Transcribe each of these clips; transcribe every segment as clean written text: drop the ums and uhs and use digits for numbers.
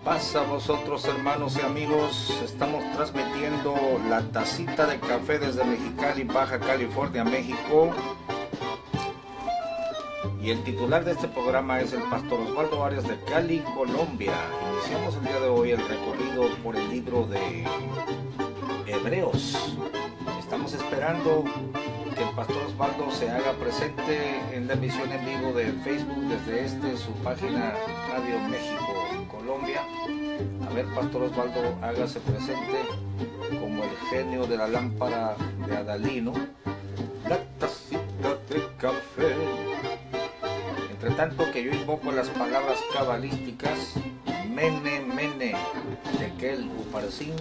paz a vosotros, hermanos y amigos? Estamos transmitiendo la tacita de café desde Mexicali, Baja California, México. Y el titular de este programa es el pastor Osvaldo Arias de Cali, Colombia. Iniciamos el día de hoy el recorrido por el libro de Hebreos. Estamos esperando que el pastor Osvaldo se haga presente en la emisión en vivo de Facebook desde su página Radio México, Colombia. A ver, pastor Osvaldo, hágase presente como el genio de la lámpara de Adalino. La tacita de café. Entre tanto que yo invoco las palabras cabalísticas, Mene, Mene, Tekel, Uparsin.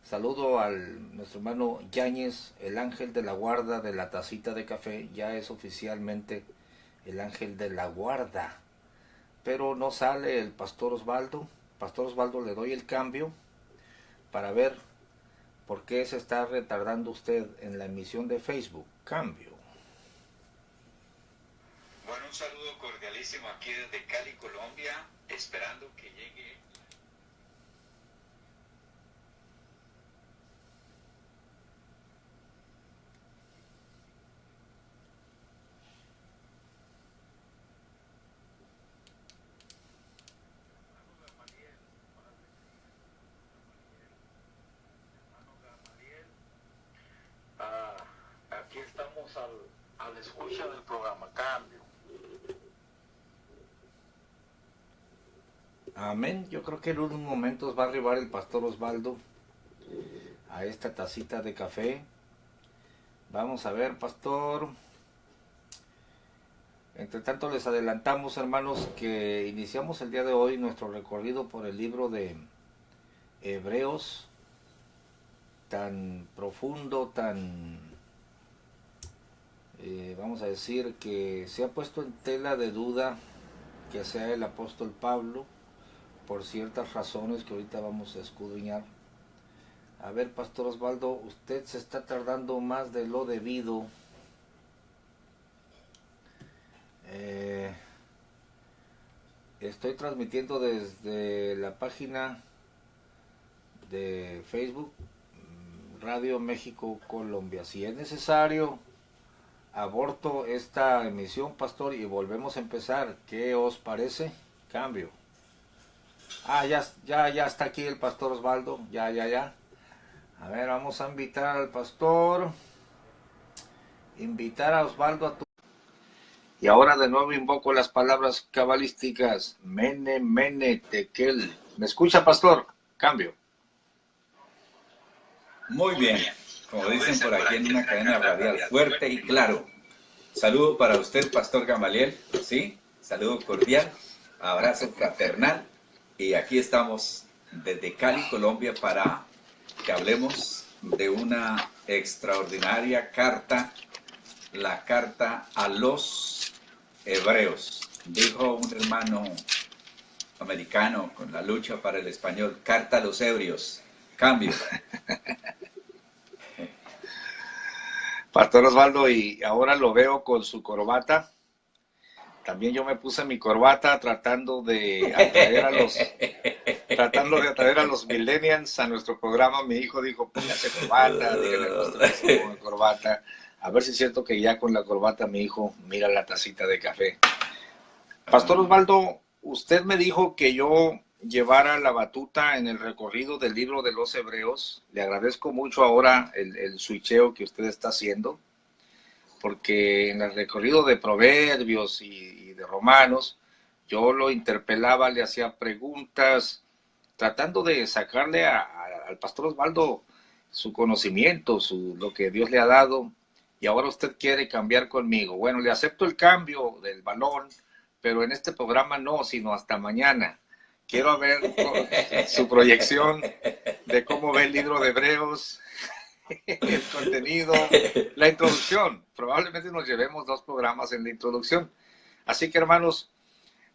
Saludo a nuestro hermano Yáñez, el ángel de la guarda de la tacita de café. Ya es oficialmente el ángel de la guarda. Pero no sale el pastor Osvaldo. Pastor Osvaldo, le doy el cambio para ver por qué se está retardando usted en la emisión de Facebook. Cambio. Bueno, un saludo cordialísimo aquí desde Cali, Colombia, esperando que llegue. Aquí estamos al escucha del programa Cambio. Amén. Yo creo que en unos momentos va a arribar el pastor Osvaldo a esta tacita de café. Vamos a ver, pastor. Entre tanto les adelantamos, hermanos, que iniciamos el día de hoy nuestro recorrido por el libro de Hebreos, tan profundo, tan, vamos a decir, que se ha puesto en tela de duda que sea el apóstol Pablo, por ciertas razones que ahorita vamos a escudriñar. A ver, pastor Osvaldo, usted se está tardando más de lo debido. Estoy transmitiendo desde la página de Facebook Radio México, Colombia. Si es necesario, aborto esta emisión, pastor, y volvemos a empezar. ¿Qué os parece? Cambio. Ya está aquí el pastor Osvaldo. Ya. A ver, vamos a invitar al pastor. Invitar a Osvaldo a tu... Y ahora de nuevo invoco las palabras cabalísticas. Mene, Mene, Tekel. ¿Me escucha, pastor? Cambio. Muy bien, como dicen por aquí en una cadena radial, fuerte y claro. Saludo para usted, pastor Gamaliel, ¿sí? Saludo cordial, abrazo fraternal. Y aquí estamos desde Cali, Colombia, para que hablemos de una extraordinaria carta, la carta a los Hebreos. Dijo un hermano americano con la lucha para el español, carta a los ebrios. Cambio. Pastor Osvaldo, y ahora lo veo con su corbata. También yo me puse mi corbata tratando de atraer a los millennials a nuestro programa. Mi hijo dijo, póngase corbata, díganle al pastor que se ponga corbata. A ver si es cierto que ya con la corbata mi hijo mira la tacita de café. Pastor Osvaldo, usted me dijo que yo llevara la batuta en el recorrido del libro de los Hebreos. Le agradezco mucho ahora el switcheo que usted está haciendo, porque en el recorrido de Proverbios y de Romanos, yo lo interpelaba, le hacía preguntas, tratando de sacarle al pastor Osvaldo su conocimiento, lo que Dios le ha dado, y ahora usted quiere cambiar conmigo. Bueno, le acepto el cambio del balón, pero en este programa no, sino hasta mañana. Quiero ver su proyección de cómo ve el libro de Hebreos, el contenido, la introducción. Probablemente nos llevemos 2 programas en la introducción. Así que, hermanos,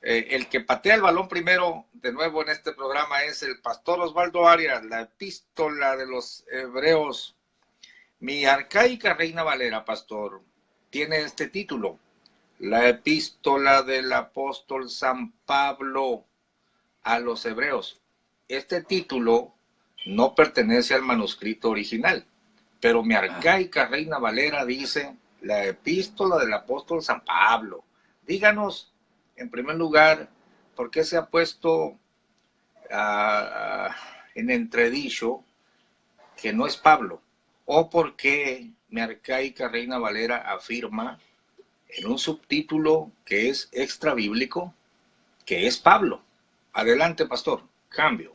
el que patea el balón primero, de nuevo en este programa, es el pastor Osvaldo Arias, la epístola de los Hebreos. Mi arcaica Reina Valera, pastor, tiene este título: la epístola del apóstol San Pablo a los Hebreos. este título no pertenece al manuscrito original, pero mi arcaica Reina Valera dice la epístola del apóstol San Pablo. Díganos, en primer lugar, ¿por qué se ha puesto en entredicho que no es Pablo? ¿O por qué mi arcaica Reina Valera afirma en un subtítulo que es extra bíblico que es Pablo? Adelante, pastor. Cambio.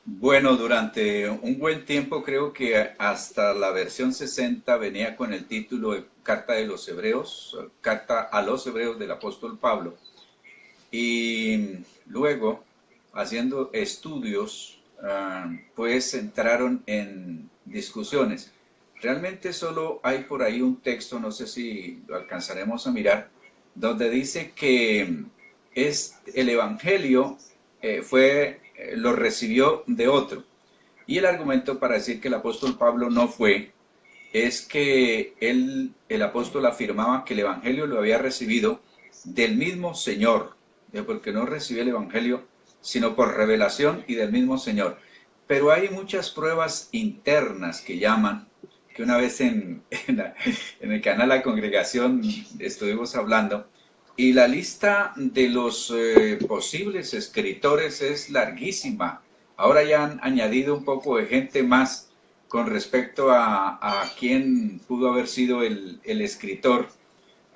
Bueno, durante un buen tiempo creo que hasta la versión 60 venía con el título de Carta de los Hebreos, Carta a los Hebreos del apóstol Pablo. Y luego, haciendo estudios, pues entraron en discusiones. Realmente solo hay por ahí un texto, no sé si lo alcanzaremos a mirar, donde dice que es el Evangelio lo recibió de otro. Y el argumento para decir que el apóstol Pablo no fue, es que el apóstol afirmaba que el Evangelio lo había recibido del mismo Señor, porque no recibió el Evangelio, sino por revelación y del mismo Señor. Pero hay muchas pruebas internas que llaman, que una vez en el canal La Congregación estuvimos hablando, y la lista de los posibles escritores es larguísima. Ahora ya han añadido un poco de gente más con respecto a quién pudo haber sido el escritor.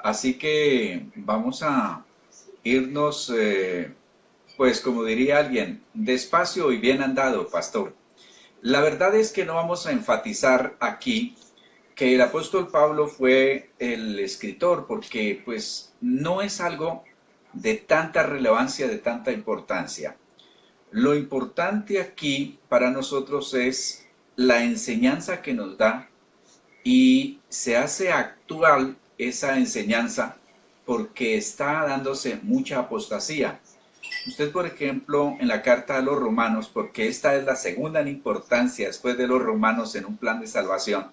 Así que vamos a irnos, pues como diría alguien, despacio y bien andado, pastor. La verdad es que no vamos a enfatizar aquí que el apóstol Pablo fue el escritor, porque pues no es algo de tanta relevancia, de tanta importancia. Lo importante aquí para nosotros es la enseñanza que nos da, y se hace actual esa enseñanza porque está dándose mucha apostasía. Usted, por ejemplo, en la carta a los romanos, porque esta es la segunda en importancia después de los romanos en un plan de salvación,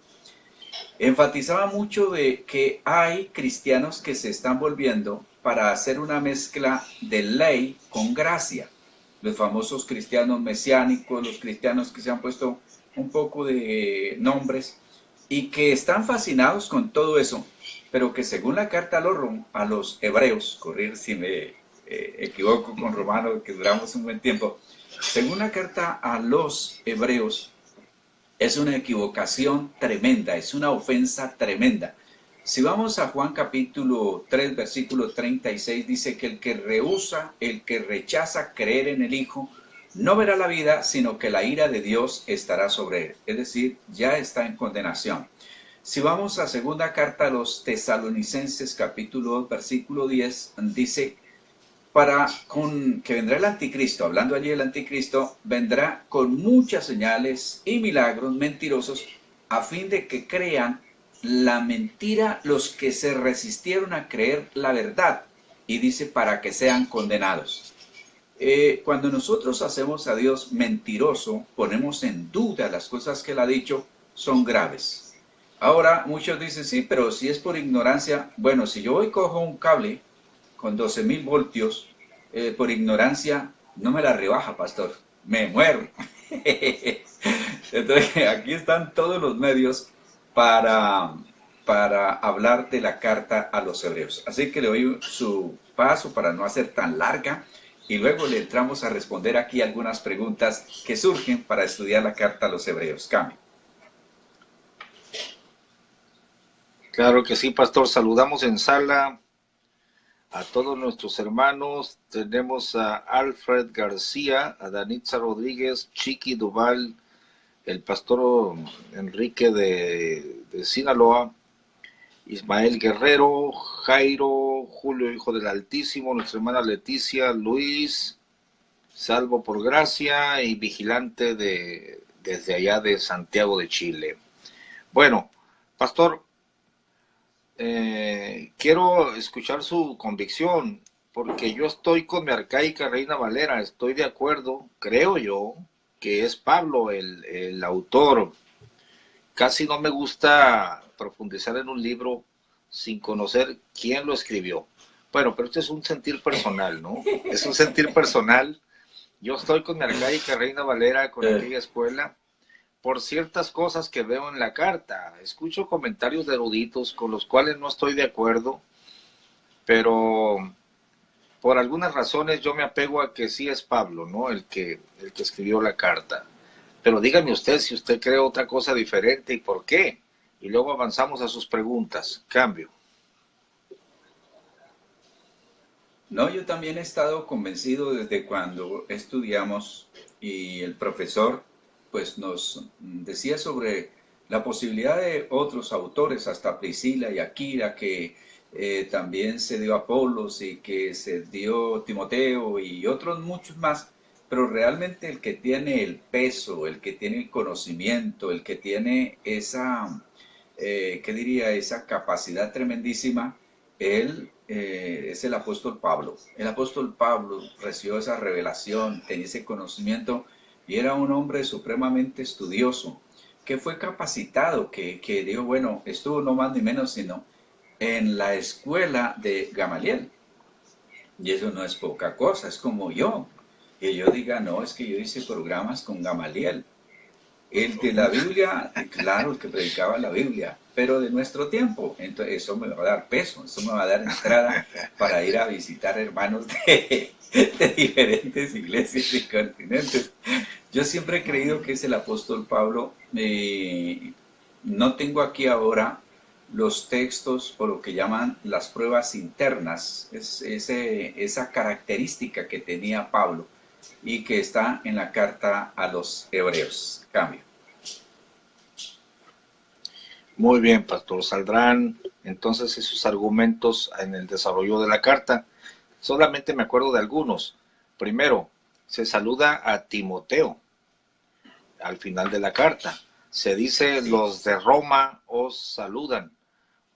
enfatizaba mucho de que hay cristianos que se están volviendo para hacer una mezcla de ley con gracia. Los famosos cristianos mesiánicos, los cristianos que se han puesto un poco de nombres y que están fascinados con todo eso, pero que según la carta a los hebreos, correr si me equivoco con Romanos, que duramos un buen tiempo, según la carta a los hebreos, es una equivocación tremenda, es una ofensa tremenda. Si vamos a Juan capítulo 3, versículo 36, dice que el que rehúsa, el que rechaza creer en el Hijo, no verá la vida, sino que la ira de Dios estará sobre él. Es decir, ya está en condenación. Si vamos a segunda carta a los Tesalonicenses capítulo 2, versículo 10, dice que vendrá el anticristo, hablando allí del anticristo, vendrá con muchas señales y milagros mentirosos a fin de que crean la mentira los que se resistieron a creer la verdad, y dice para que sean condenados. Cuando nosotros hacemos a Dios mentiroso, ponemos en duda las cosas que Él ha dicho, son graves. Ahora muchos dicen, sí, pero si es por ignorancia, bueno, si yo voy y cojo un cable con 12.000 voltios, por ignorancia, no me la rebaja, pastor, me muero. Entonces, aquí están todos los medios para hablar de la carta a los hebreos. Así que le doy su paso para no hacer tan larga y luego le entramos a responder aquí algunas preguntas que surgen para estudiar la carta a los hebreos. Cambio. Claro que sí, pastor. Saludamos en sala a todos nuestros hermanos. Tenemos a Alfred García, a Danitza Rodríguez, Chiqui Duval, el pastor Enrique de Sinaloa, Ismael Guerrero, Jairo, Julio, hijo del Altísimo, nuestra hermana Leticia, Luis, Salvo por Gracia y Vigilante desde allá de Santiago de Chile. Bueno, pastor, quiero escuchar su convicción, porque yo estoy con mi arcaica Reina Valera, estoy de acuerdo, creo yo, que es Pablo el autor. Casi no me gusta profundizar en un libro sin conocer quién lo escribió. Bueno, pero este es un sentir personal, ¿no? Es un sentir personal. Yo estoy con mi arcaica Reina Valera, con aquella escuela, por ciertas cosas que veo en la carta. Escucho comentarios de eruditos con los cuales no estoy de acuerdo, pero por algunas razones yo me apego a que sí es Pablo, ¿no? El que escribió la carta. Pero dígame usted si usted cree otra cosa diferente y por qué. Y luego avanzamos a sus preguntas. Cambio. No, yo también he estado convencido desde cuando estudiamos y el profesor pues nos decía sobre la posibilidad de otros autores, hasta Priscila y Aquila, que también se dio Apolos y que se dio Timoteo y otros muchos más, pero realmente el que tiene el peso, el que tiene el conocimiento, el que tiene esa, ¿qué diría? Esa capacidad tremendísima, él es el apóstol Pablo. El apóstol Pablo recibió esa revelación, tenía ese conocimiento y era un hombre supremamente estudioso, que fue capacitado, que dijo, bueno, estuvo no más ni menos sino en la escuela de Gamaliel. Y eso no es poca cosa, es como yo. Que yo diga, no, es que yo hice programas con Gamaliel. El de la Biblia, claro, el que predicaba la Biblia, pero de nuestro tiempo. Entonces eso me va a dar peso, eso me va a dar entrada para ir a visitar hermanos de diferentes iglesias y continentes. Yo siempre he creído que es el apóstol Pablo. No tengo aquí ahora los textos o lo que llaman las pruebas internas, esa característica que tenía Pablo y que está en la carta a los hebreos. Cambio. Muy bien, pastor. Saldrán entonces esos argumentos en el desarrollo de la carta. Solamente me acuerdo de algunos. Primero, se saluda a Timoteo al final de la carta. Se dice, los de Roma os saludan.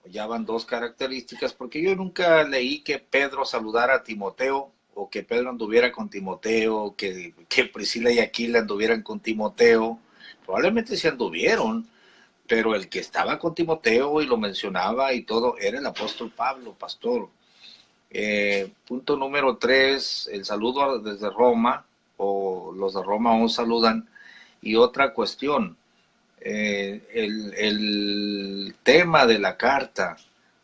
Ya van dos características, porque yo nunca leí que Pedro saludara a Timoteo, o que Pedro anduviera con Timoteo, que Priscila y Aquila anduvieran con Timoteo. Probablemente sí anduvieron, pero el que estaba con Timoteo y lo mencionaba y todo era el apóstol Pablo, pastor. Punto número 3, el saludo desde Roma, o los de Roma os saludan. Y otra cuestión, el tema de la carta,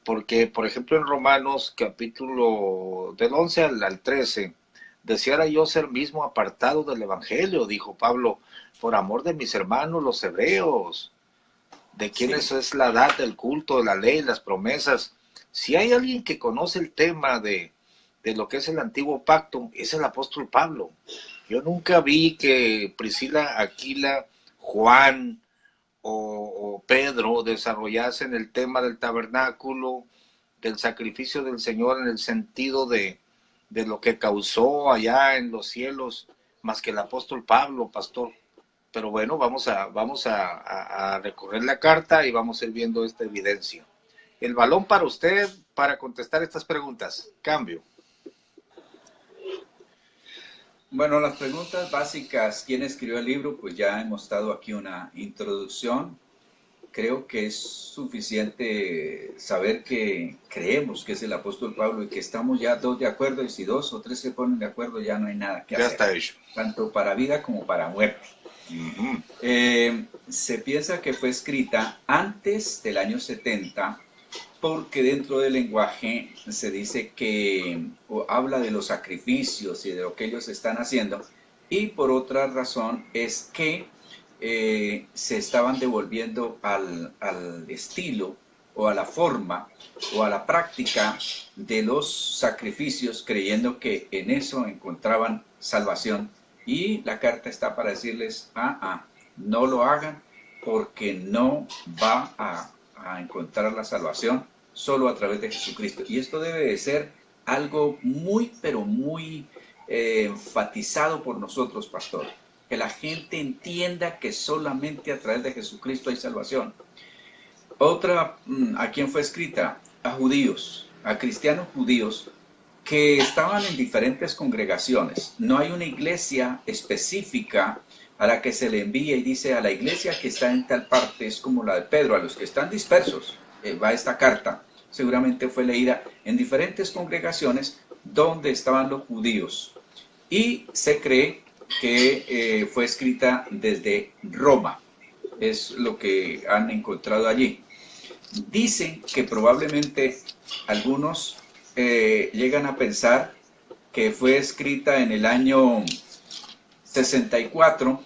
porque por ejemplo en Romanos capítulo del 11 al 13, deseara yo ser mismo apartado del evangelio, dijo Pablo, por amor de mis hermanos los hebreos, de quienes es la edad del culto, de la ley, las promesas. Si hay alguien que conoce el tema de lo que es el antiguo pacto, es el apóstol Pablo. Yo nunca vi que Priscila, Aquila, Juan o Pedro desarrollasen el tema del tabernáculo, del sacrificio del Señor en el sentido de lo que causó allá en los cielos, más que el apóstol Pablo, pastor. Pero bueno, vamos a recorrer la carta y vamos a ir viendo esta evidencia. El balón para usted para contestar estas preguntas. Cambio. Bueno, las preguntas básicas, ¿quién escribió el libro? Pues ya hemos dado aquí una introducción. Creo que es suficiente saber que creemos que es el apóstol Pablo y que estamos ya dos de acuerdo, y si dos o tres se ponen de acuerdo ya no hay nada que hacer. Ya está hecho. Tanto para vida como para muerte. Se piensa que fue escrita antes del año 70, porque dentro del lenguaje se dice que habla de los sacrificios y de lo que ellos están haciendo, y por otra razón es que se estaban devolviendo al estilo o a la forma o a la práctica de los sacrificios, creyendo que en eso encontraban salvación. Y la carta está para decirles, no lo hagan, porque no va a encontrar la salvación solo a través de Jesucristo. Y esto debe de ser algo muy, pero muy enfatizado por nosotros, pastor. Que la gente entienda que solamente a través de Jesucristo hay salvación. Otra, ¿a quién fue escrita? A judíos, a cristianos judíos que estaban en diferentes congregaciones. No hay una iglesia específica a la que se le envía y dice, a la iglesia que está en tal parte, es como la de Pedro, a los que están dispersos va esta carta. seguramente fue leída en diferentes congregaciones donde estaban los judíos. Y se cree que fue escrita desde Roma. Es lo que han encontrado allí. Dicen que probablemente algunos llegan a pensar que fue escrita en el año 64,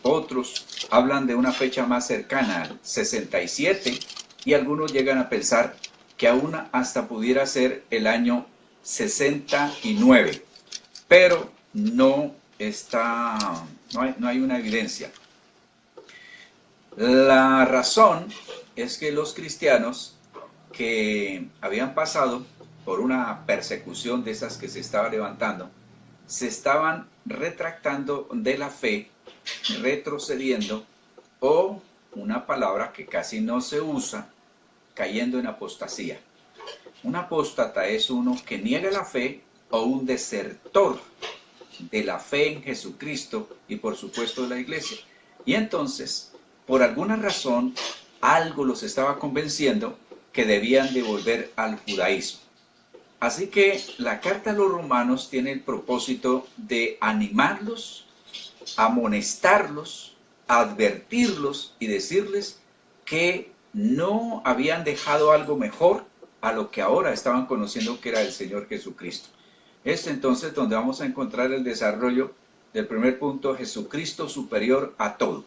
otros hablan de una fecha más cercana al 67 y algunos llegan a pensar que aún hasta pudiera ser el año 69, pero no hay una evidencia. La razón es que los cristianos que habían pasado por una persecución de esas que se estaba levantando, se estaban retractando de la fe, retrocediendo, o una palabra que casi no se usa, cayendo en apostasía. Un apóstata es uno que niega la fe o un desertor de la fe en Jesucristo y por supuesto de la iglesia. Y entonces, por alguna razón, algo los estaba convenciendo que debían de volver al judaísmo. Así que la carta a los romanos tiene el propósito de animarlos, amonestarlos, advertirlos y decirles que no habían dejado algo mejor a lo que ahora estaban conociendo que era el Señor Jesucristo. Es entonces donde vamos a encontrar el desarrollo del primer punto: Jesucristo superior a todo.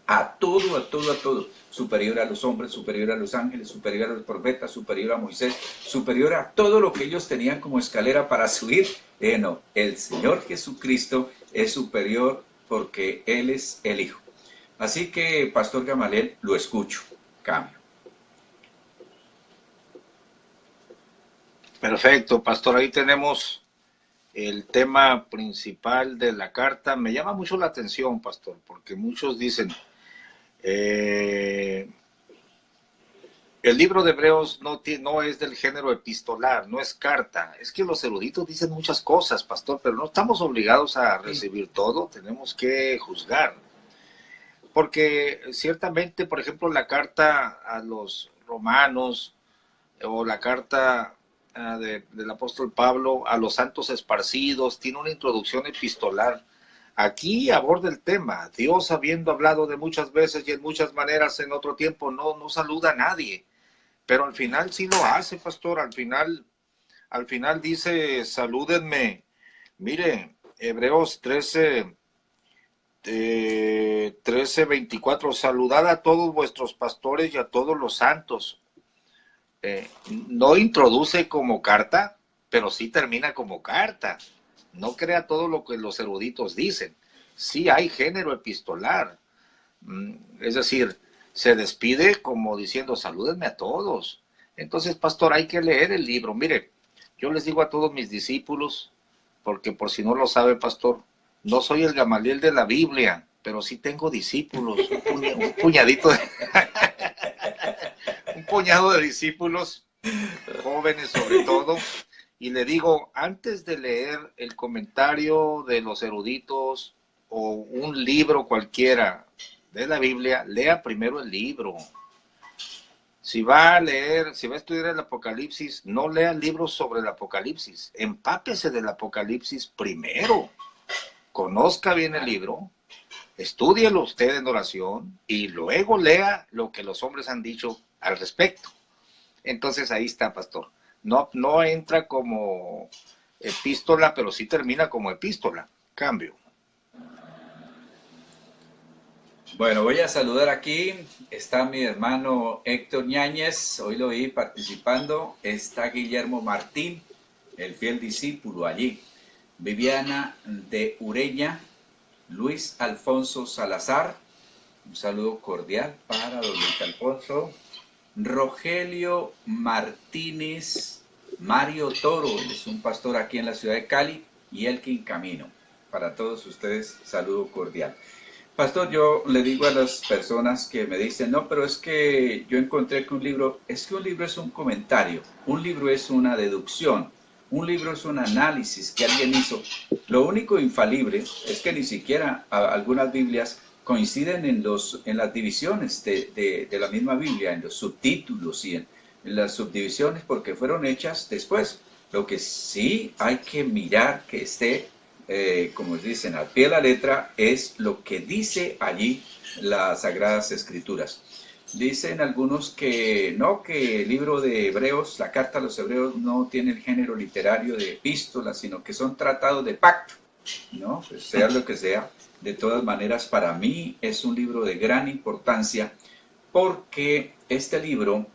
A todo, a todo, a todo. Superior a los hombres, superior a los ángeles, superior a los profetas, superior a Moisés, superior a todo lo que ellos tenían como escalera para subir. No, el Señor Jesucristo es superior porque Él es el Hijo. Así que, Pastor Gamaliel, lo escucho. Cambio. Perfecto, Pastor. Ahí tenemos el tema principal de la carta. Me llama mucho la atención, Pastor, porque muchos dicen... el libro de Hebreos no es del género epistolar, no es carta. Es que los eruditos dicen muchas cosas, Pastor, pero no estamos obligados a recibir todo, tenemos que juzgar. Porque ciertamente, por ejemplo, la carta a los romanos o la carta del apóstol Pablo a los santos esparcidos tiene una introducción epistolar. Aquí aborda el tema. Dios, habiendo hablado de muchas veces y en muchas maneras en otro tiempo, no saluda a nadie. Pero al final sí lo hace, Pastor. Al final dice, salúdenme. Mire, Hebreos 13:24, saludad a todos vuestros pastores y a todos los santos. No introduce como carta, pero sí termina como carta. No crea todo lo que los eruditos dicen. Sí hay género epistolar. Es decir, se despide como diciendo, salúdenme a todos. Entonces, Pastor, hay que leer el libro. Mire, yo les digo a todos mis discípulos, porque por si no lo sabe, Pastor, no soy el Gamaliel de la Biblia, pero sí tengo discípulos, un puñadito de... un puñado de discípulos, jóvenes sobre todo. Y le digo, antes de leer el comentario de los eruditos o un libro cualquiera de la Biblia, lea primero el libro. Si va a estudiar el Apocalipsis, no lea libros sobre el Apocalipsis. Empápese del Apocalipsis primero. Conozca bien el libro, estúdielo usted en oración y luego lea lo que los hombres han dicho al respecto. Entonces ahí está, Pastor. No entra como epístola, pero sí termina como epístola. Cambio. Bueno, voy a saludar aquí. Está mi hermano Héctor Ñáñez. Hoy lo vi participando. Está Guillermo Martín, el fiel discípulo allí. Viviana de Ureña. Luis Alfonso Salazar. Un saludo cordial para don Luis Alfonso. Rogelio Martínez, Mario Toro, es un pastor aquí en la ciudad de Cali, y Elkin Camino. Para todos ustedes, saludo cordial. Pastor, yo le digo a las personas que me dicen, no, pero es que yo encontré que un libro es un comentario, un libro es una deducción, un libro es un análisis que alguien hizo. Lo único infalible es que ni siquiera algunas Biblias coinciden en las divisiones de la misma Biblia, en los subtítulos y en las subdivisiones porque fueron hechas después. Lo que sí hay que mirar que esté, como dicen, al pie de la letra, es lo que dice allí las Sagradas Escrituras. Dicen algunos que no, que el libro de Hebreos, la carta a los Hebreos, no tiene el género literario de epístola, sino que son tratados de pacto, ¿no? Pues sea lo que sea, de todas maneras, para mí es un libro de gran importancia porque este libro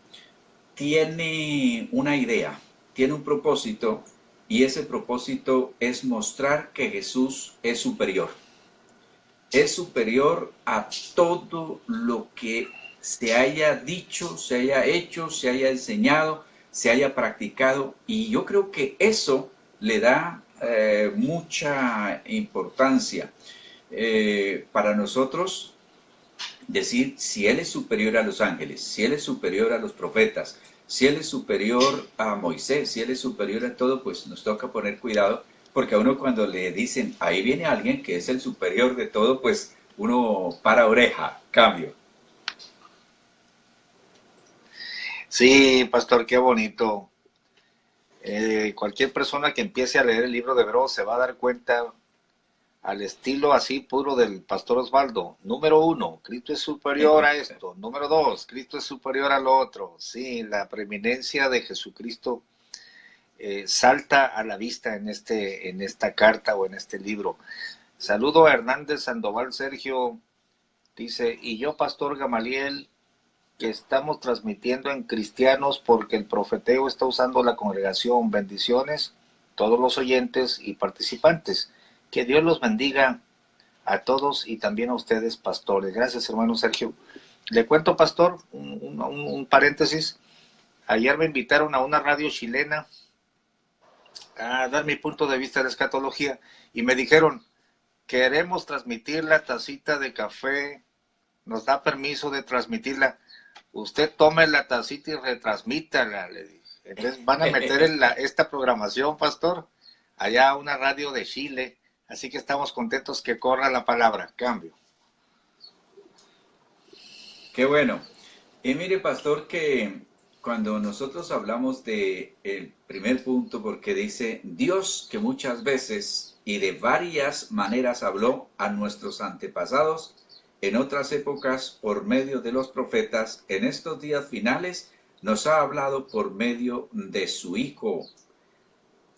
tiene una idea, tiene un propósito, y ese propósito es mostrar que Jesús es superior. Es superior a todo lo que se haya dicho, se haya hecho, se haya enseñado, se haya practicado, y yo creo que eso le da mucha importancia para nosotros decir si Él es superior a los ángeles, si Él es superior a los profetas, si Él es superior a Moisés, si Él es superior a todo, pues nos toca poner cuidado, porque a uno cuando le dicen, ahí viene alguien que es el superior de todo, pues uno para oreja, cambio. Sí, pastor, qué bonito. Cualquier persona que empiece a leer el libro de Hebreos se va a dar cuenta al estilo así puro del pastor Osvaldo. Número 1, Cristo es superior a esto. Número 2, Cristo es superior a lo otro. Sí, la preeminencia de Jesucristo salta a la vista en esta carta o en este libro. Saludo a Hernández Sandoval Sergio, dice, y yo, pastor Gamaliel, que estamos transmitiendo en cristianos porque el profeteo está usando la congregación. Bendiciones, todos los oyentes y participantes. Que Dios los bendiga a todos y también a ustedes, pastores. Gracias, hermano Sergio. Le cuento, pastor, un paréntesis. Ayer me invitaron a una radio chilena a dar mi punto de vista de escatología y me dijeron, queremos transmitir la tacita de café, nos da permiso de transmitirla. Usted tome la tacita y retransmítala, le dije. Entonces van a meter en esta programación, pastor, allá a una radio de Chile, así que estamos contentos que corra la palabra, cambio. Qué bueno. Y mire, pastor, que cuando nosotros hablamos de el primer punto, porque dice Dios que muchas veces y de varias maneras habló a nuestros antepasados en otras épocas por medio de los profetas, en estos días finales nos ha hablado por medio de su Hijo.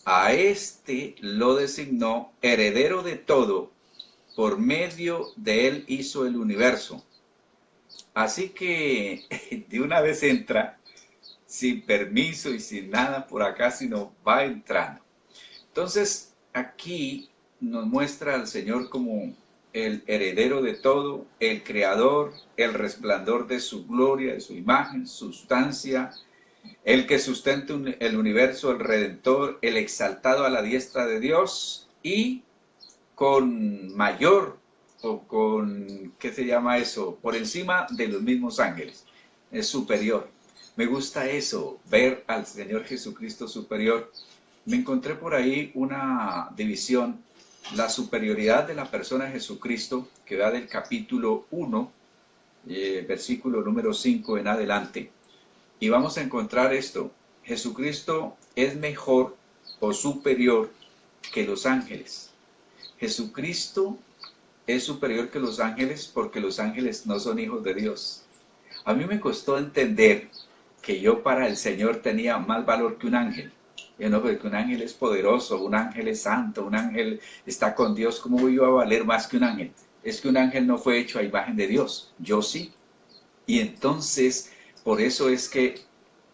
A este lo designó heredero de todo, por medio de él hizo el universo. Así que de una vez entra, sin permiso y sin nada por acá, sino va entrando. Entonces, aquí nos muestra al Señor como el heredero de todo, el creador, el resplandor de su gloria, de su imagen, sustancia, el que sustenta el universo, el redentor, el exaltado a la diestra de Dios y con mayor o con, ¿qué se llama eso? Por encima de los mismos ángeles, es superior. Me gusta eso, ver al Señor Jesucristo superior. Me encontré por ahí una división, la superioridad de la persona de Jesucristo, que va del capítulo 1, versículo número 5 en adelante. Y vamos a encontrar esto, Jesucristo es mejor o superior que los ángeles. Jesucristo es superior que los ángeles porque los ángeles no son hijos de Dios. A mí me costó entender que yo para el Señor tenía más valor que un ángel. Yo no, porque un ángel es poderoso, un ángel es santo, un ángel está con Dios. ¿Cómo voy yo a valer más que un ángel? Es que un ángel no fue hecho a imagen de Dios, yo sí. Y entonces, por eso es que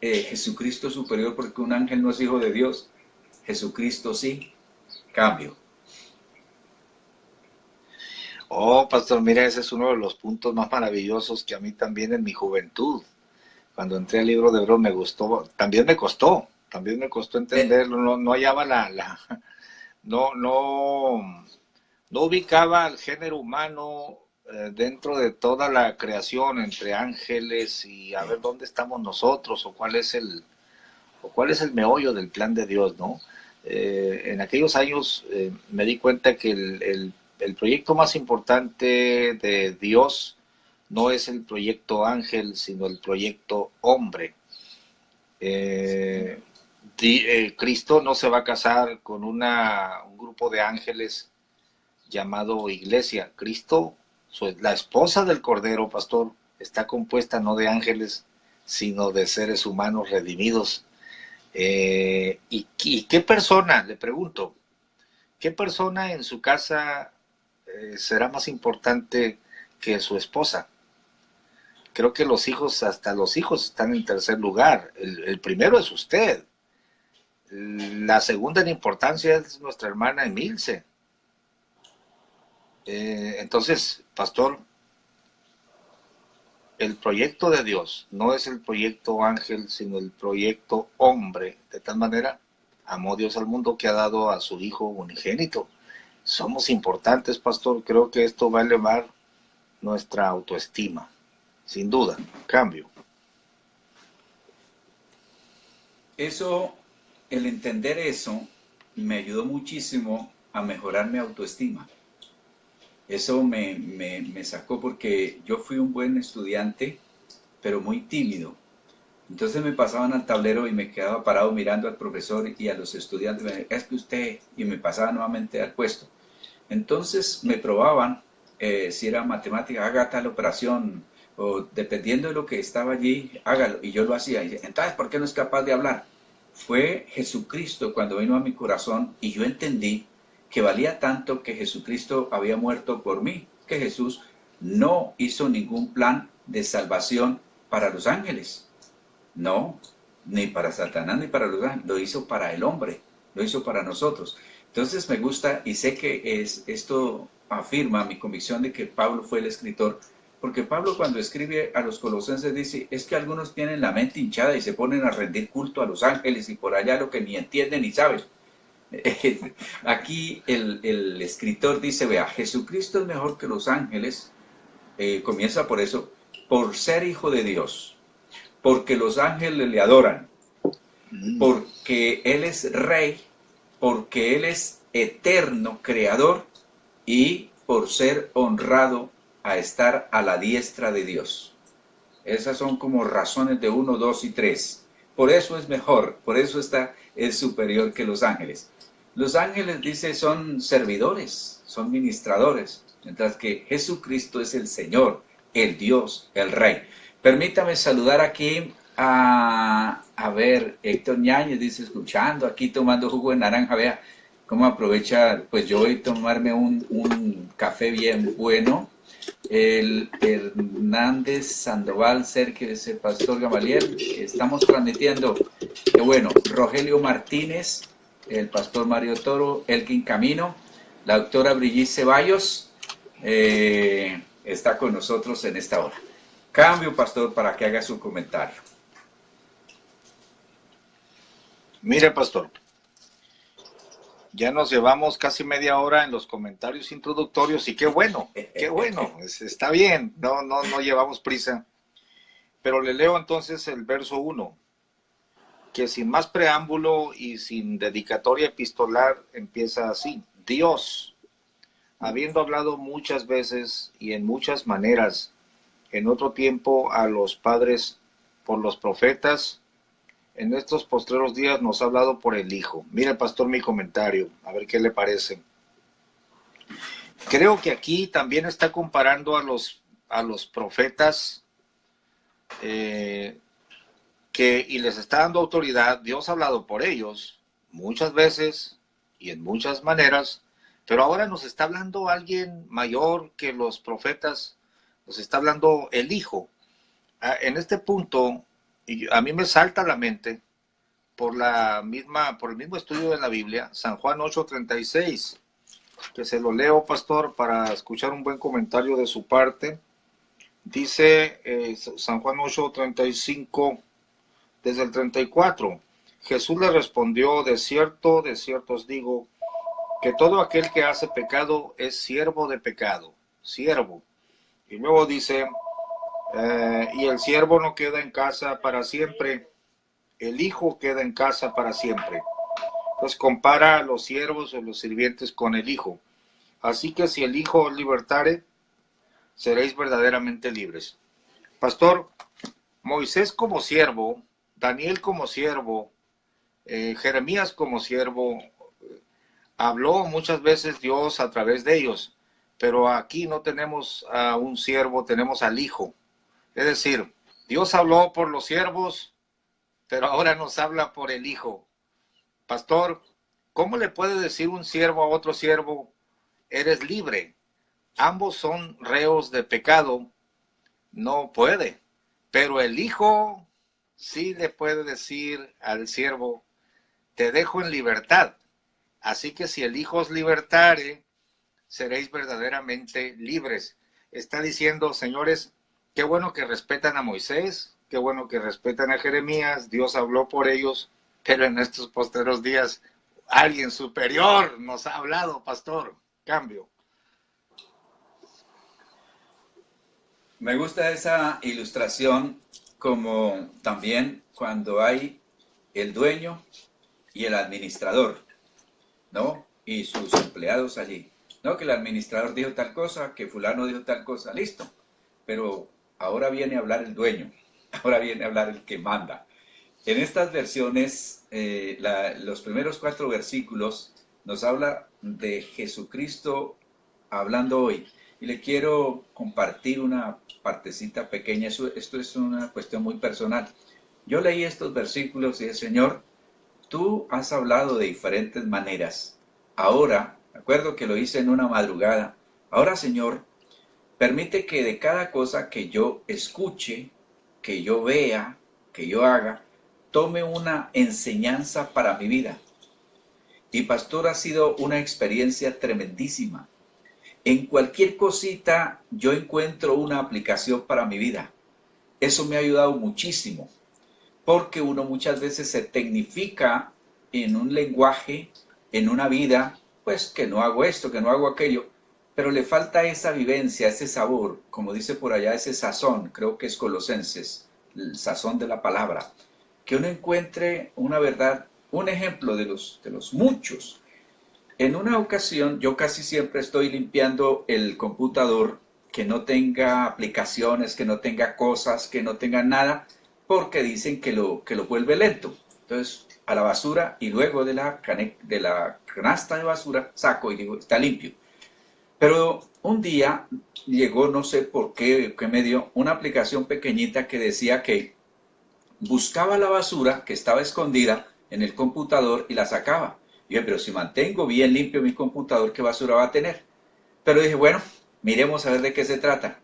Jesucristo es superior porque un ángel no es hijo de Dios. Jesucristo sí. Cambio. Oh, pastor, mira, ese es uno de los puntos más maravillosos que a mí también en mi juventud, cuando entré al libro de Hebreos me gustó, también me costó entenderlo, no hallaba no, no, no ubicaba al género humano dentro de toda la creación entre ángeles y a ver dónde estamos nosotros o cuál es el meollo del plan de Dios, ¿no? En aquellos años me di cuenta que el proyecto más importante de Dios no es el proyecto ángel, sino el proyecto hombre. Cristo no se va a casar con un grupo de ángeles llamado iglesia. Cristo, la esposa del Cordero, pastor, está compuesta no de ángeles, sino de seres humanos redimidos. ¿Y qué persona, le pregunto, qué persona en su casa será más importante que su esposa? Creo que los hijos, hasta los hijos están en tercer lugar. El primero es usted. La segunda en importancia es nuestra hermana Emilce. Entonces, pastor, el proyecto de Dios no es el proyecto ángel, sino el proyecto hombre. De tal manera, amó Dios al mundo que ha dado a su Hijo unigénito. Somos importantes, pastor. Creo que esto va a elevar nuestra autoestima. Sin duda, cambio. Eso, el entender eso, me ayudó muchísimo a mejorar mi autoestima. Eso me sacó porque yo fui un buen estudiante, pero muy tímido. Entonces me pasaban al tablero y me quedaba parado mirando al profesor y a los estudiantes. Me decían, es que usted, y me pasaba nuevamente al puesto. Entonces me probaban si era matemática, haga tal operación, o dependiendo de lo que estaba allí, hágalo. Y yo lo hacía. Y entonces, ¿por qué no es capaz de hablar? Fue Jesucristo cuando vino a mi corazón y yo entendí que valía tanto que Jesucristo había muerto por mí, que Jesús no hizo ningún plan de salvación para los ángeles. No, ni para Satanás ni para los ángeles, lo hizo para el hombre, lo hizo para nosotros. Entonces me gusta y sé que esto afirma mi convicción de que Pablo fue el escritor, porque Pablo cuando escribe a los colosenses dice, es que algunos tienen la mente hinchada y se ponen a rendir culto a los ángeles y por allá lo que ni entienden ni saben. Aquí el escritor dice, vea, Jesucristo es mejor que los ángeles, comienza por eso, por ser hijo de Dios, porque los ángeles le adoran, porque Él es rey, porque Él es eterno, creador, y por ser honrado a estar a la diestra de Dios. Esas son como razones de 1, 2 y 3. Por eso es mejor, por eso es superior que los ángeles. Los ángeles, dice, son servidores, son ministradores, mientras que Jesucristo es el Señor, el Dios, el Rey. Permítame saludar aquí a ver, Héctor Ñañez dice, escuchando, aquí tomando jugo de naranja, vea cómo aprovecha, pues yo voy a tomarme un café bien bueno. El Hernández Sandoval, Sergio, ese Pastor Gamaliel, estamos transmitiendo, qué bueno, Rogelio Martínez, el Pastor Mario Toro, Elkin Camino, la doctora Brigitte Ceballos, está con nosotros en esta hora. Cambio, Pastor, para que haga su comentario. Mire, pastor, ya nos llevamos casi media hora en los comentarios introductorios y qué bueno, está bien, no llevamos prisa. Pero le leo entonces el verso 1, que sin más preámbulo y sin dedicatoria epistolar empieza así. Dios, habiendo hablado muchas veces y en muchas maneras, en otro tiempo a los padres por los profetas, en estos postreros días nos ha hablado por el Hijo. Mire, pastor, mi comentario, a ver qué le parece. Creo que aquí también está comparando a los profetas y les está dando autoridad. Dios ha hablado por ellos muchas veces y en muchas maneras, pero ahora nos está hablando alguien mayor que los profetas, nos está hablando el Hijo. En este punto, a mí me salta a la mente por el mismo estudio de la Biblia, San Juan 8:36, que se lo leo, pastor, para escuchar un buen comentario de su parte. Dice San Juan 8:35, desde el 34, Jesús le respondió, de cierto os digo, que todo aquel que hace pecado es siervo de pecado, siervo. Y luego dice, y el siervo no queda en casa para siempre, el Hijo queda en casa para siempre. Entonces compara a los siervos o los sirvientes con el Hijo. Así que si el Hijo os libertare, seréis verdaderamente libres. Pastor, Moisés como siervo Daniel como siervo, Jeremías como siervo, habló muchas veces Dios a través de ellos, pero aquí no tenemos a un siervo, tenemos al Hijo. Es decir, Dios habló por los siervos, pero ahora nos habla por el Hijo. Pastor, ¿cómo le puede decir un siervo a otro siervo, eres libre? Ambos son reos de pecado. No puede. Pero el Hijo sí le puede decir al siervo, te dejo en libertad. Así que si el Hijo os libertare, seréis verdaderamente libres. Está diciendo, señores, qué bueno que respetan a Moisés, qué bueno que respetan a Jeremías, Dios habló por ellos, pero en estos posteros días alguien superior nos ha hablado, pastor. Cambio. Me gusta esa ilustración, como también cuando hay el dueño y el administrador, ¿no? Y sus empleados allí. No, que el administrador dijo tal cosa, que fulano dijo tal cosa, listo. Pero ahora viene a hablar el dueño, ahora viene a hablar el que manda. En estas versiones, los primeros 4 versículos nos habla de Jesucristo hablando hoy. Y le quiero compartir una partecita pequeña. Esto es una cuestión muy personal. Yo leí estos versículos y dije, Señor, tú has hablado de diferentes maneras. Ahora, me acuerdo que lo hice en una madrugada. Ahora, Señor, permite que de cada cosa que yo escuche, que yo vea, que yo haga, tome una enseñanza para mi vida. Y pastor, ha sido una experiencia tremendísima. En cualquier cosita yo encuentro una aplicación para mi vida. Eso me ha ayudado muchísimo, porque uno muchas veces se tecnifica en un lenguaje, en una vida, pues que no hago esto, que no hago aquello, pero le falta esa vivencia, ese sabor, como dice por allá, ese sazón, creo que es Colosenses, el sazón de la palabra, que uno encuentre una verdad, un ejemplo de los muchos. En una ocasión, yo casi siempre estoy limpiando el computador, que no tenga aplicaciones, que no tenga cosas, que no tenga nada, porque dicen que lo vuelve lento. Entonces, a la basura, y luego de la canasta de basura saco y digo, está limpio. Pero un día llegó, no sé por qué, que me dio una aplicación pequeñita que decía que buscaba la basura que estaba escondida en el computador y la sacaba. Y yo, pero si mantengo bien limpio mi computador, ¿qué basura va a tener? Pero dije, bueno, miremos a ver de qué se trata.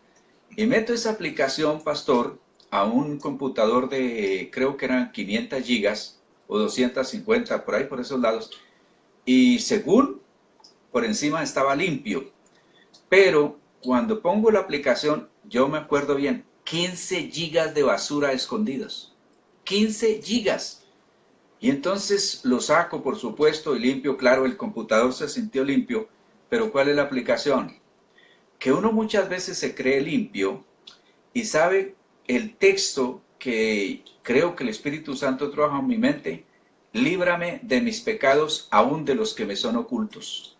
Y meto esa aplicación, pastor, a un computador de, creo que eran 500 gigas o 250, por ahí, por esos lados. Y según, por encima estaba limpio. Pero cuando pongo la aplicación, yo me acuerdo bien, 15 gigas de basura escondidos. 15 gigas. Y entonces lo saco, por supuesto, y limpio. Claro, el computador se sintió limpio, pero ¿cuál es la aplicación? Que uno muchas veces se cree limpio y sabe el texto que creo que el Espíritu Santo trabaja en mi mente. Líbrame de mis pecados, aún de los que me son ocultos.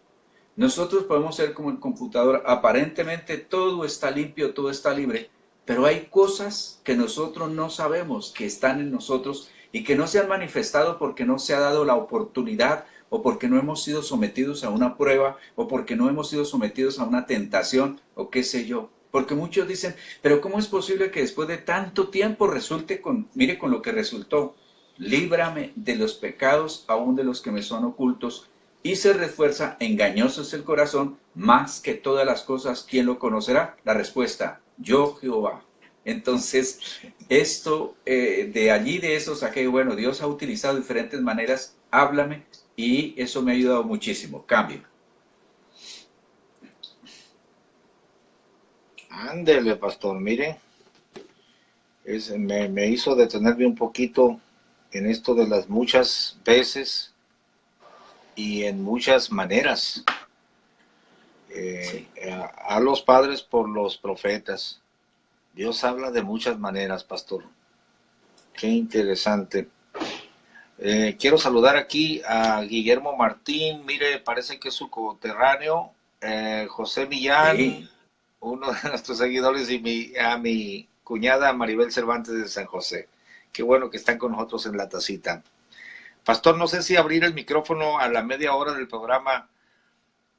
Nosotros podemos ser como el computador, aparentemente todo está limpio, todo está libre, pero hay cosas que nosotros no sabemos que están en nosotros y que no se han manifestado porque no se ha dado la oportunidad, o porque no hemos sido sometidos a una prueba, o porque no hemos sido sometidos a una tentación, o qué sé yo. Porque muchos dicen, pero ¿cómo es posible que después de tanto tiempo resulte mire con lo que resultó? Líbrame de los pecados, aún de los que me son ocultos. Y se refuerza, engañoso es el corazón, más que todas las cosas, ¿quién lo conocerá? La respuesta, yo Jehová. Entonces, esto, de allí, de eso saqué, bueno, Dios ha utilizado diferentes maneras, háblame, y eso me ha ayudado muchísimo. Cambio. Ándele, pastor, mire, me hizo detenerme un poquito en esto de las muchas veces y en muchas maneras. Sí. A los padres por los profetas. Dios habla de muchas maneras, pastor. Qué interesante. Quiero saludar aquí a Guillermo Martín. Mire, parece que es su coterráneo. José Millán, Sí. uno de nuestros seguidores, y a mi cuñada Maribel Cervantes de San José. Qué bueno que están con nosotros en la tacita. Pastor, no sé si abrir el micrófono a la media hora del programa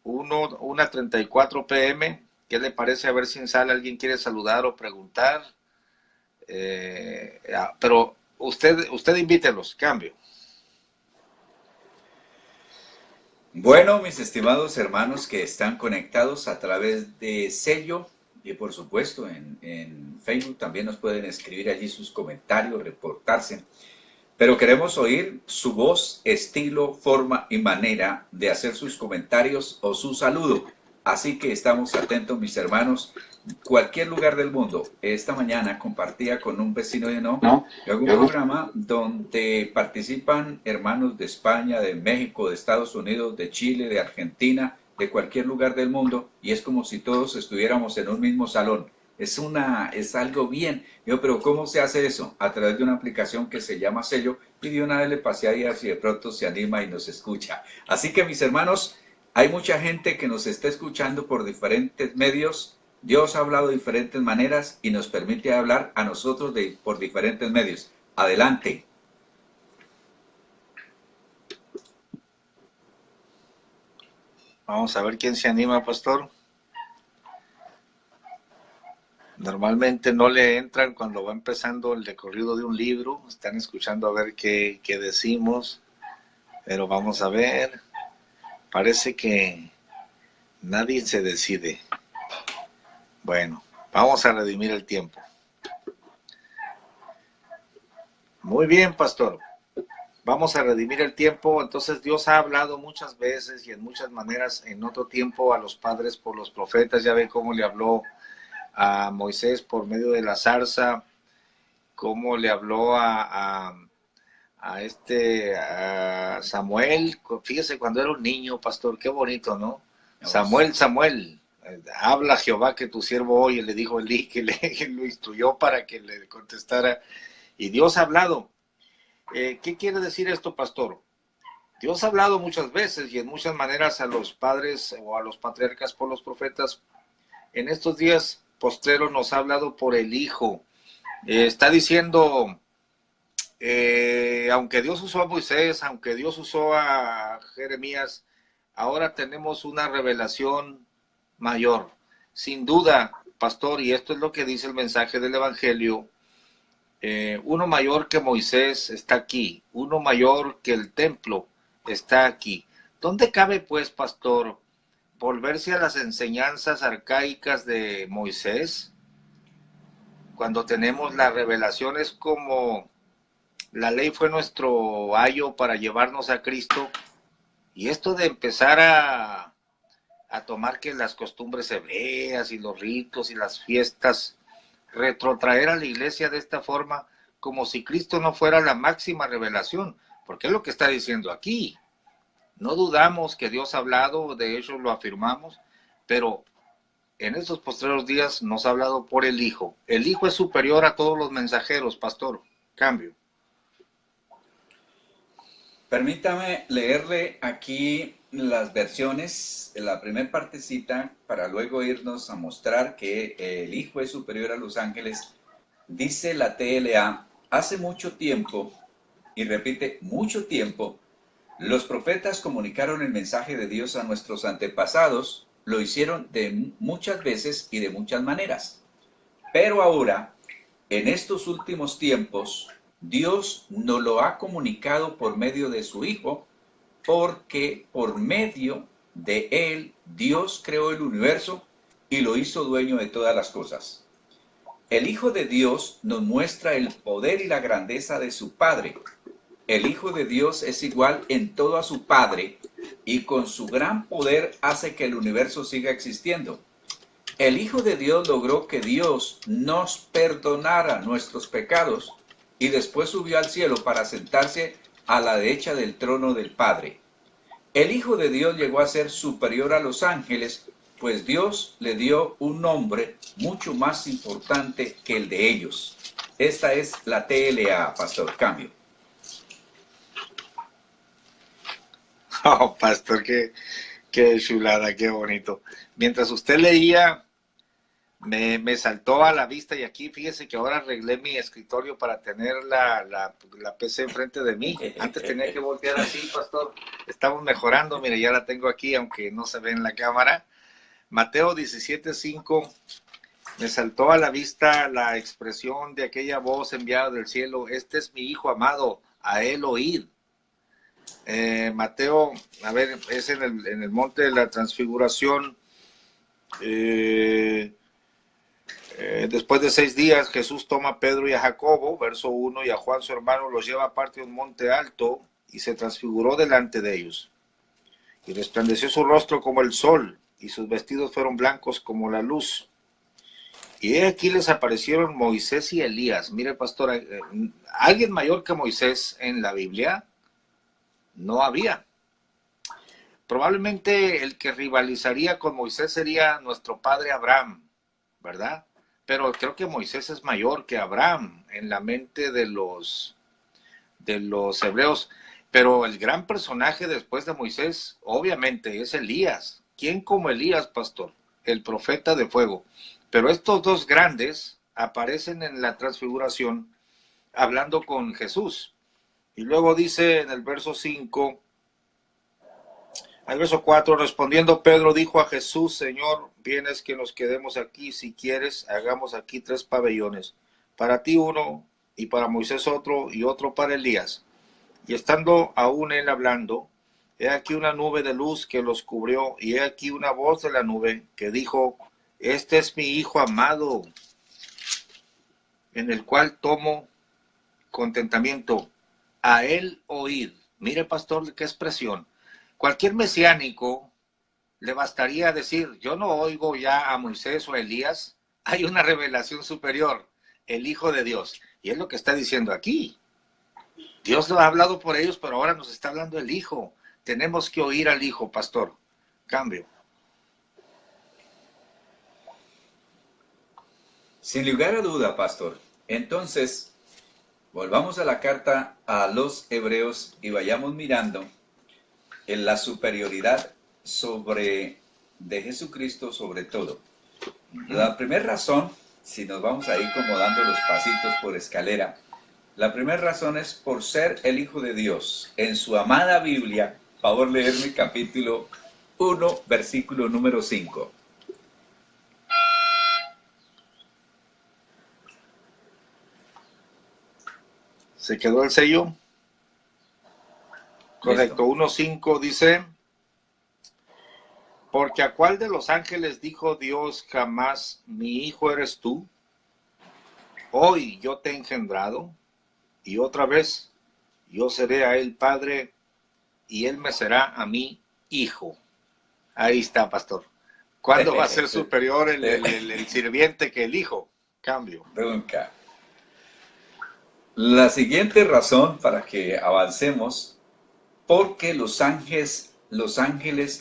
1:34 p.m. ¿Qué le parece? A ver si en sala alguien quiere saludar o preguntar. Pero usted invítelos, cambio. Bueno, mis estimados hermanos que están conectados a través de Sello y por supuesto en Facebook también nos pueden escribir allí sus comentarios, reportarse. Pero queremos oír su voz, estilo, forma y manera de hacer sus comentarios o su saludo. Así que estamos atentos, mis hermanos. Cualquier lugar del mundo. Esta mañana compartía con un vecino de un programa donde participan hermanos de España, de México, de Estados Unidos, de Chile, de Argentina, de cualquier lugar del mundo, y es como si todos estuviéramos en un mismo salón. Es algo bien. Yo, pero ¿cómo se hace eso? A través de una aplicación que se llama Sello, y de una vez le pasé ahí a si de pronto se anima y nos escucha. Así que, mis hermanos, hay mucha gente que nos está escuchando por diferentes medios. Dios ha hablado de diferentes maneras y nos permite hablar a nosotros por diferentes medios. Adelante. Vamos a ver quién se anima, pastor. Normalmente no le entran cuando va empezando el recorrido de un libro. Están escuchando a ver qué decimos. Pero vamos a ver. Parece que nadie se decide. Bueno, vamos a redimir el tiempo. Muy bien, pastor. Vamos a redimir el tiempo. Entonces Dios ha hablado muchas veces y en muchas maneras en otro tiempo a los padres por los profetas. Ya ve cómo le habló a Moisés por medio de la zarza, cómo le habló a Samuel. Fíjese cuando era un niño, pastor, qué bonito, ¿no? Samuel, habla Jehová que tu siervo oye, le dijo Elí, que lo instruyó para que le contestara. Y Dios ha hablado. ¿Qué quiere decir esto, pastor? Dios ha hablado muchas veces y en muchas maneras a los padres o a los patriarcas por los profetas. En estos días postreros nos ha hablado por el Hijo. Está diciendo, aunque Dios usó a Moisés, aunque Dios usó a Jeremías, ahora tenemos una revelación mayor. Sin duda, pastor, y esto es lo que dice el mensaje del Evangelio, uno mayor que Moisés está aquí, uno mayor que el templo está aquí. ¿Dónde cabe, pues, pastor, volverse a las enseñanzas arcaicas de Moisés? Cuando tenemos las revelaciones como la ley fue nuestro ayo para llevarnos a Cristo, y esto de empezar a tomar que las costumbres hebreas y los ritos y las fiestas, retrotraer a la iglesia de esta forma, como si Cristo no fuera la máxima revelación, porque es lo que está diciendo aquí. No dudamos que Dios ha hablado, de hecho lo afirmamos, pero en estos postreros días nos ha hablado por el Hijo. El Hijo es superior a todos los mensajeros, pastor. Cambio. Permítame leerle aquí las versiones, la primera partecita, para luego irnos a mostrar que el Hijo es superior a los ángeles. Dice la TLA, hace mucho tiempo, y repite, mucho tiempo, los profetas comunicaron el mensaje de Dios a nuestros antepasados, lo hicieron de muchas veces y de muchas maneras. Pero ahora, en estos últimos tiempos, Dios nos lo ha comunicado por medio de su Hijo, porque por medio de Él, Dios creó el universo y lo hizo dueño de todas las cosas. El Hijo de Dios nos muestra el poder y la grandeza de su Padre. El Hijo de Dios es igual en todo a su Padre y con su gran poder hace que el universo siga existiendo. El Hijo de Dios logró que Dios nos perdonara nuestros pecados y después subió al cielo para sentarse a la derecha del trono del Padre. El Hijo de Dios llegó a ser superior a los ángeles, pues Dios le dio un nombre mucho más importante que el de ellos. Esta es la TLA, Pastor. Cambio. Oh, pastor, qué chulada, qué bonito. Mientras usted leía, me saltó a la vista y aquí fíjese que ahora arreglé mi escritorio para tener la PC enfrente de mí. Antes tenía que voltear así, pastor. Estamos mejorando, mire, ya la tengo aquí, aunque no se ve en la cámara. Mateo 17:5, me saltó a la vista la expresión de aquella voz enviada del cielo: este es mi hijo amado, a él oíd. Mateo, a ver, es en el monte de la transfiguración. Después de 6 días, Jesús toma a Pedro y a Jacobo, verso 1, y a Juan su hermano, los lleva aparte de un monte alto y se transfiguró delante de ellos. Y resplandeció su rostro como el sol, y sus vestidos fueron blancos como la luz. Y aquí les aparecieron Moisés y Elías. Mire, pastor, ¿alguien mayor que Moisés en la Biblia? No había. Probablemente el que rivalizaría con Moisés sería nuestro padre Abraham, ¿verdad? Pero creo que Moisés es mayor que Abraham en la mente de los hebreos. Pero el gran personaje después de Moisés, obviamente, es Elías. ¿Quién como Elías, pastor? El profeta de fuego. Pero estos dos grandes aparecen en la transfiguración hablando con Jesús. Y luego dice en el verso 5, al verso 4, respondiendo Pedro dijo a Jesús: Señor, bien es que nos quedemos aquí. Si quieres, hagamos aquí 3 pabellones. Para ti uno, y para Moisés otro, y otro para Elías. Y estando aún él hablando, he aquí una nube de luz que los cubrió, y he aquí una voz de la nube que dijo: este es mi hijo amado, en el cual tomo contentamiento. A él oíd. Mire, pastor, qué expresión. Cualquier mesiánico le bastaría decir: yo no oigo ya a Moisés o a Elías, hay una revelación superior, el Hijo de Dios. Y es lo que está diciendo aquí. Dios lo ha hablado por ellos, pero ahora nos está hablando el Hijo. Tenemos que oír al Hijo, pastor. Cambio. Sin lugar a duda, pastor. Entonces, volvamos a la carta a los Hebreos y vayamos mirando en la superioridad de Jesucristo sobre todo. La primera razón, si nos vamos ahí como dando los pasitos por escalera, la primera razón es por ser el Hijo de Dios. En su amada Biblia, favor leerme capítulo 1, versículo número 5. ¿Se quedó el sello? Correcto. 1:5 dice: porque a cuál de los ángeles dijo Dios jamás: mi hijo eres tú, hoy yo te he engendrado, y otra vez yo seré a él padre, y él me será a mí hijo. Ahí está, pastor. ¿Cuándo va a ser superior el sirviente que el hijo? Cambio. Nunca. La siguiente razón para que avancemos, porque los ángeles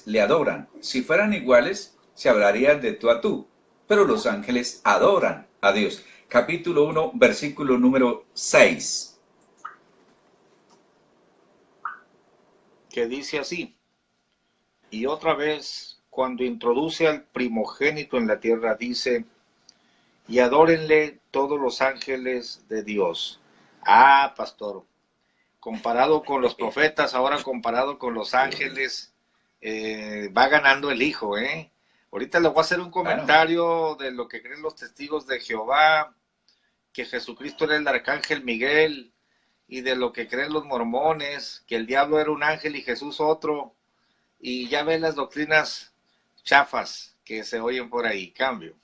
le adoran. Si fueran iguales, se hablaría de tú a tú, pero los ángeles adoran a Dios. Capítulo 1, versículo número 6. Que dice así: y otra vez, cuando introduce al primogénito en la tierra, dice: y adórenle todos los ángeles de Dios. Ah, pastor, comparado con los profetas, ahora comparado con los ángeles, va ganando el Hijo, ¿eh? Ahorita le voy a hacer un comentario de lo que creen los testigos de Jehová, que Jesucristo era el arcángel Miguel, y de lo que creen los mormones, que el diablo era un ángel y Jesús otro, y ya ven las doctrinas chafas que se oyen por ahí. Cambio.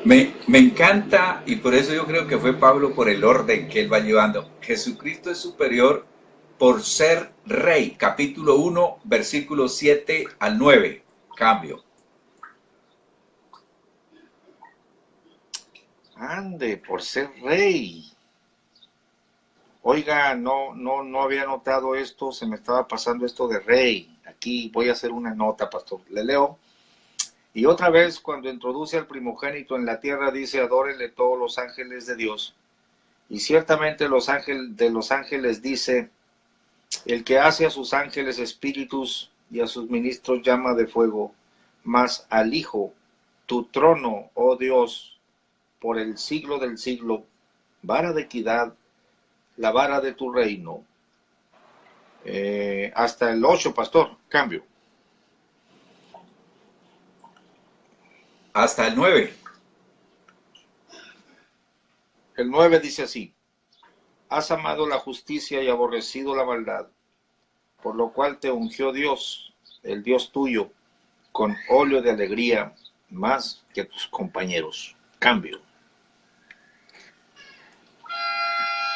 Me encanta, y por eso yo creo que fue Pablo por el orden que él va llevando. Jesucristo es superior por ser rey. Capítulo 1, versículos 7 al 9. Cambio. Ande, por ser rey. Oiga, no había notado esto, se me estaba pasando esto de rey. Aquí voy a hacer una nota, pastor. Le leo. Y otra vez, cuando introduce al primogénito en la tierra, dice: adórenle todos los ángeles de Dios. Y ciertamente de los ángeles dice: el que hace a sus ángeles espíritus y a sus ministros llama de fuego. mas al Hijo, tu trono, oh Dios, por el siglo del siglo, vara de equidad, la vara de tu reino. Hasta el 8, pastor, cambio. Hasta el 9. El 9 dice así: has amado la justicia y aborrecido la maldad, por lo cual te ungió Dios, el Dios tuyo, con óleo de alegría, más que tus compañeros. Cambio.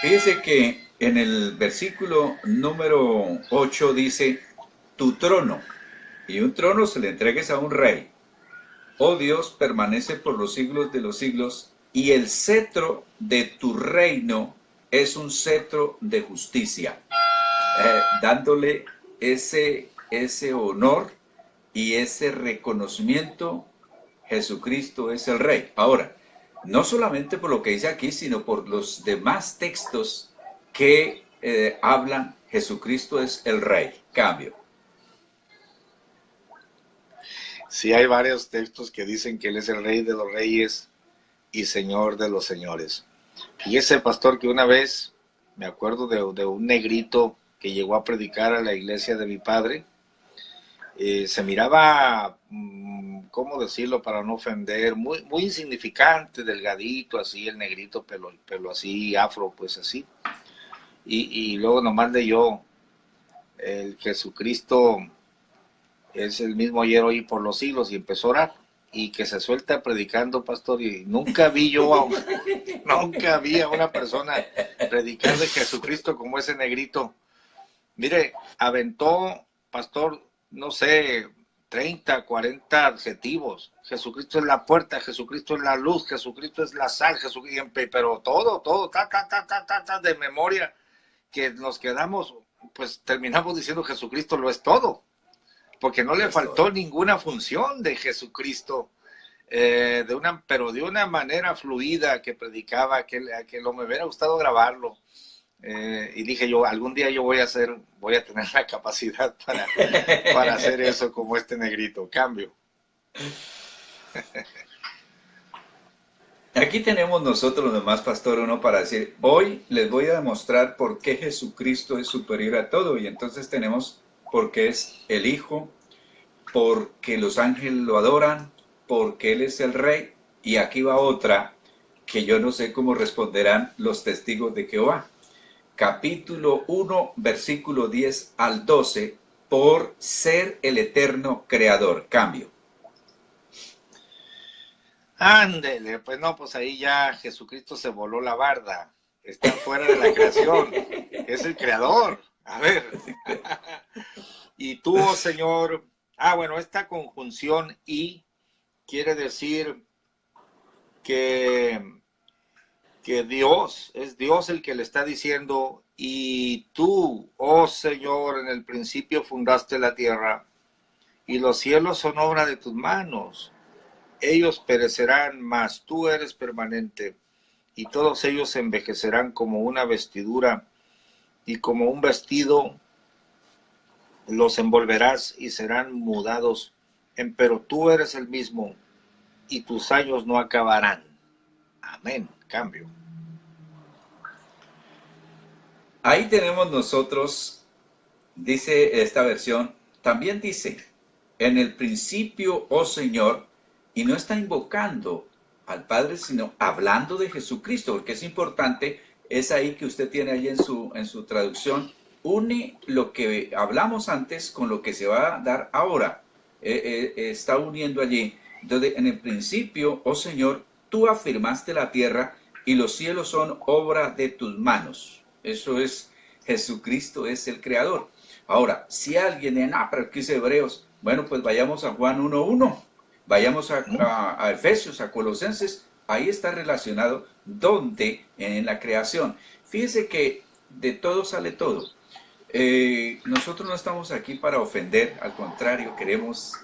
Fíjese que en el versículo número 8 dice, tu trono, y un trono se le entregues a un rey. Oh Dios, permanece por los siglos de los siglos, y el cetro de tu reino es un cetro de justicia. Dándole ese honor y ese reconocimiento, Jesucristo es el Rey. Ahora, no solamente por lo que dice aquí, sino por los demás textos que hablan, Jesucristo es el Rey. Cambio. Sí, hay varios textos que dicen que Él es el Rey de los Reyes y Señor de los Señores. Fíjese, pastor, que una vez me acuerdo de un negrito que llegó a predicar a la iglesia de mi padre. Se miraba, ¿cómo decirlo para no ofender? Muy, muy insignificante, delgadito, así, el negrito, pelo así, afro, pues así. Y luego nomás leyó, el Jesucristo es el mismo ayer, hoy y por los siglos, y empezó a orar. Y que se suelta predicando, pastor, y nunca vi a una persona predicar de Jesucristo como ese negrito. Mire, aventó, pastor, no sé, 30, 40 adjetivos. Jesucristo es la puerta, Jesucristo es la luz, Jesucristo es la sal, Jesucristo, pero todo, de memoria, que nos quedamos, pues terminamos diciendo Jesucristo lo es todo, porque no le faltó ninguna función de Jesucristo, pero de una manera fluida que predicaba, que lo me hubiera gustado grabarlo. Y dije yo, algún día yo voy a tener la capacidad para hacer eso como este negrito. Cambio. Aquí tenemos nosotros nomás, pastor, uno para decir, hoy les voy a demostrar por qué Jesucristo es superior a todo. Y entonces tenemos porque es el Hijo, porque los ángeles lo adoran, porque Él es el Rey. Y aquí va otra que yo no sé cómo responderán los testigos de Jehová. Capítulo 1, versículo 10 al 12, por ser el eterno creador. Cambio. Ándele, pues no, pues ahí ya Jesucristo se voló la barda. Está fuera de la creación. Es el creador. A ver. Y tú, oh Señor. Bueno, esta conjunción y quiere decir que Dios, es Dios el que le está diciendo, y tú, oh Señor, en el principio fundaste la tierra, y los cielos son obra de tus manos. Ellos perecerán, mas tú eres permanente, y todos ellos envejecerán como una vestidura, y como un vestido los envolverás y serán mudados, pero tú eres el mismo, y tus años no acabarán. Amén. Cambio. Ahí tenemos nosotros, dice esta versión, también dice, en el principio, oh Señor, y no está invocando al Padre, sino hablando de Jesucristo, porque es importante, es ahí que usted tiene ahí en su traducción, une lo que hablamos antes con lo que se va a dar ahora, está uniendo allí. Entonces, en el principio, oh Señor, tú afirmaste la tierra y los cielos son obra de tus manos. Eso es, Jesucristo es el creador. Ahora, si alguien dice, pero aquí es Hebreos, bueno, pues vayamos a Juan 1:1, vayamos a Efesios, a Colosenses, ahí está relacionado, donde en la creación. Fíjese que de todo sale todo. Nosotros no estamos aquí para ofender, al contrario, queremos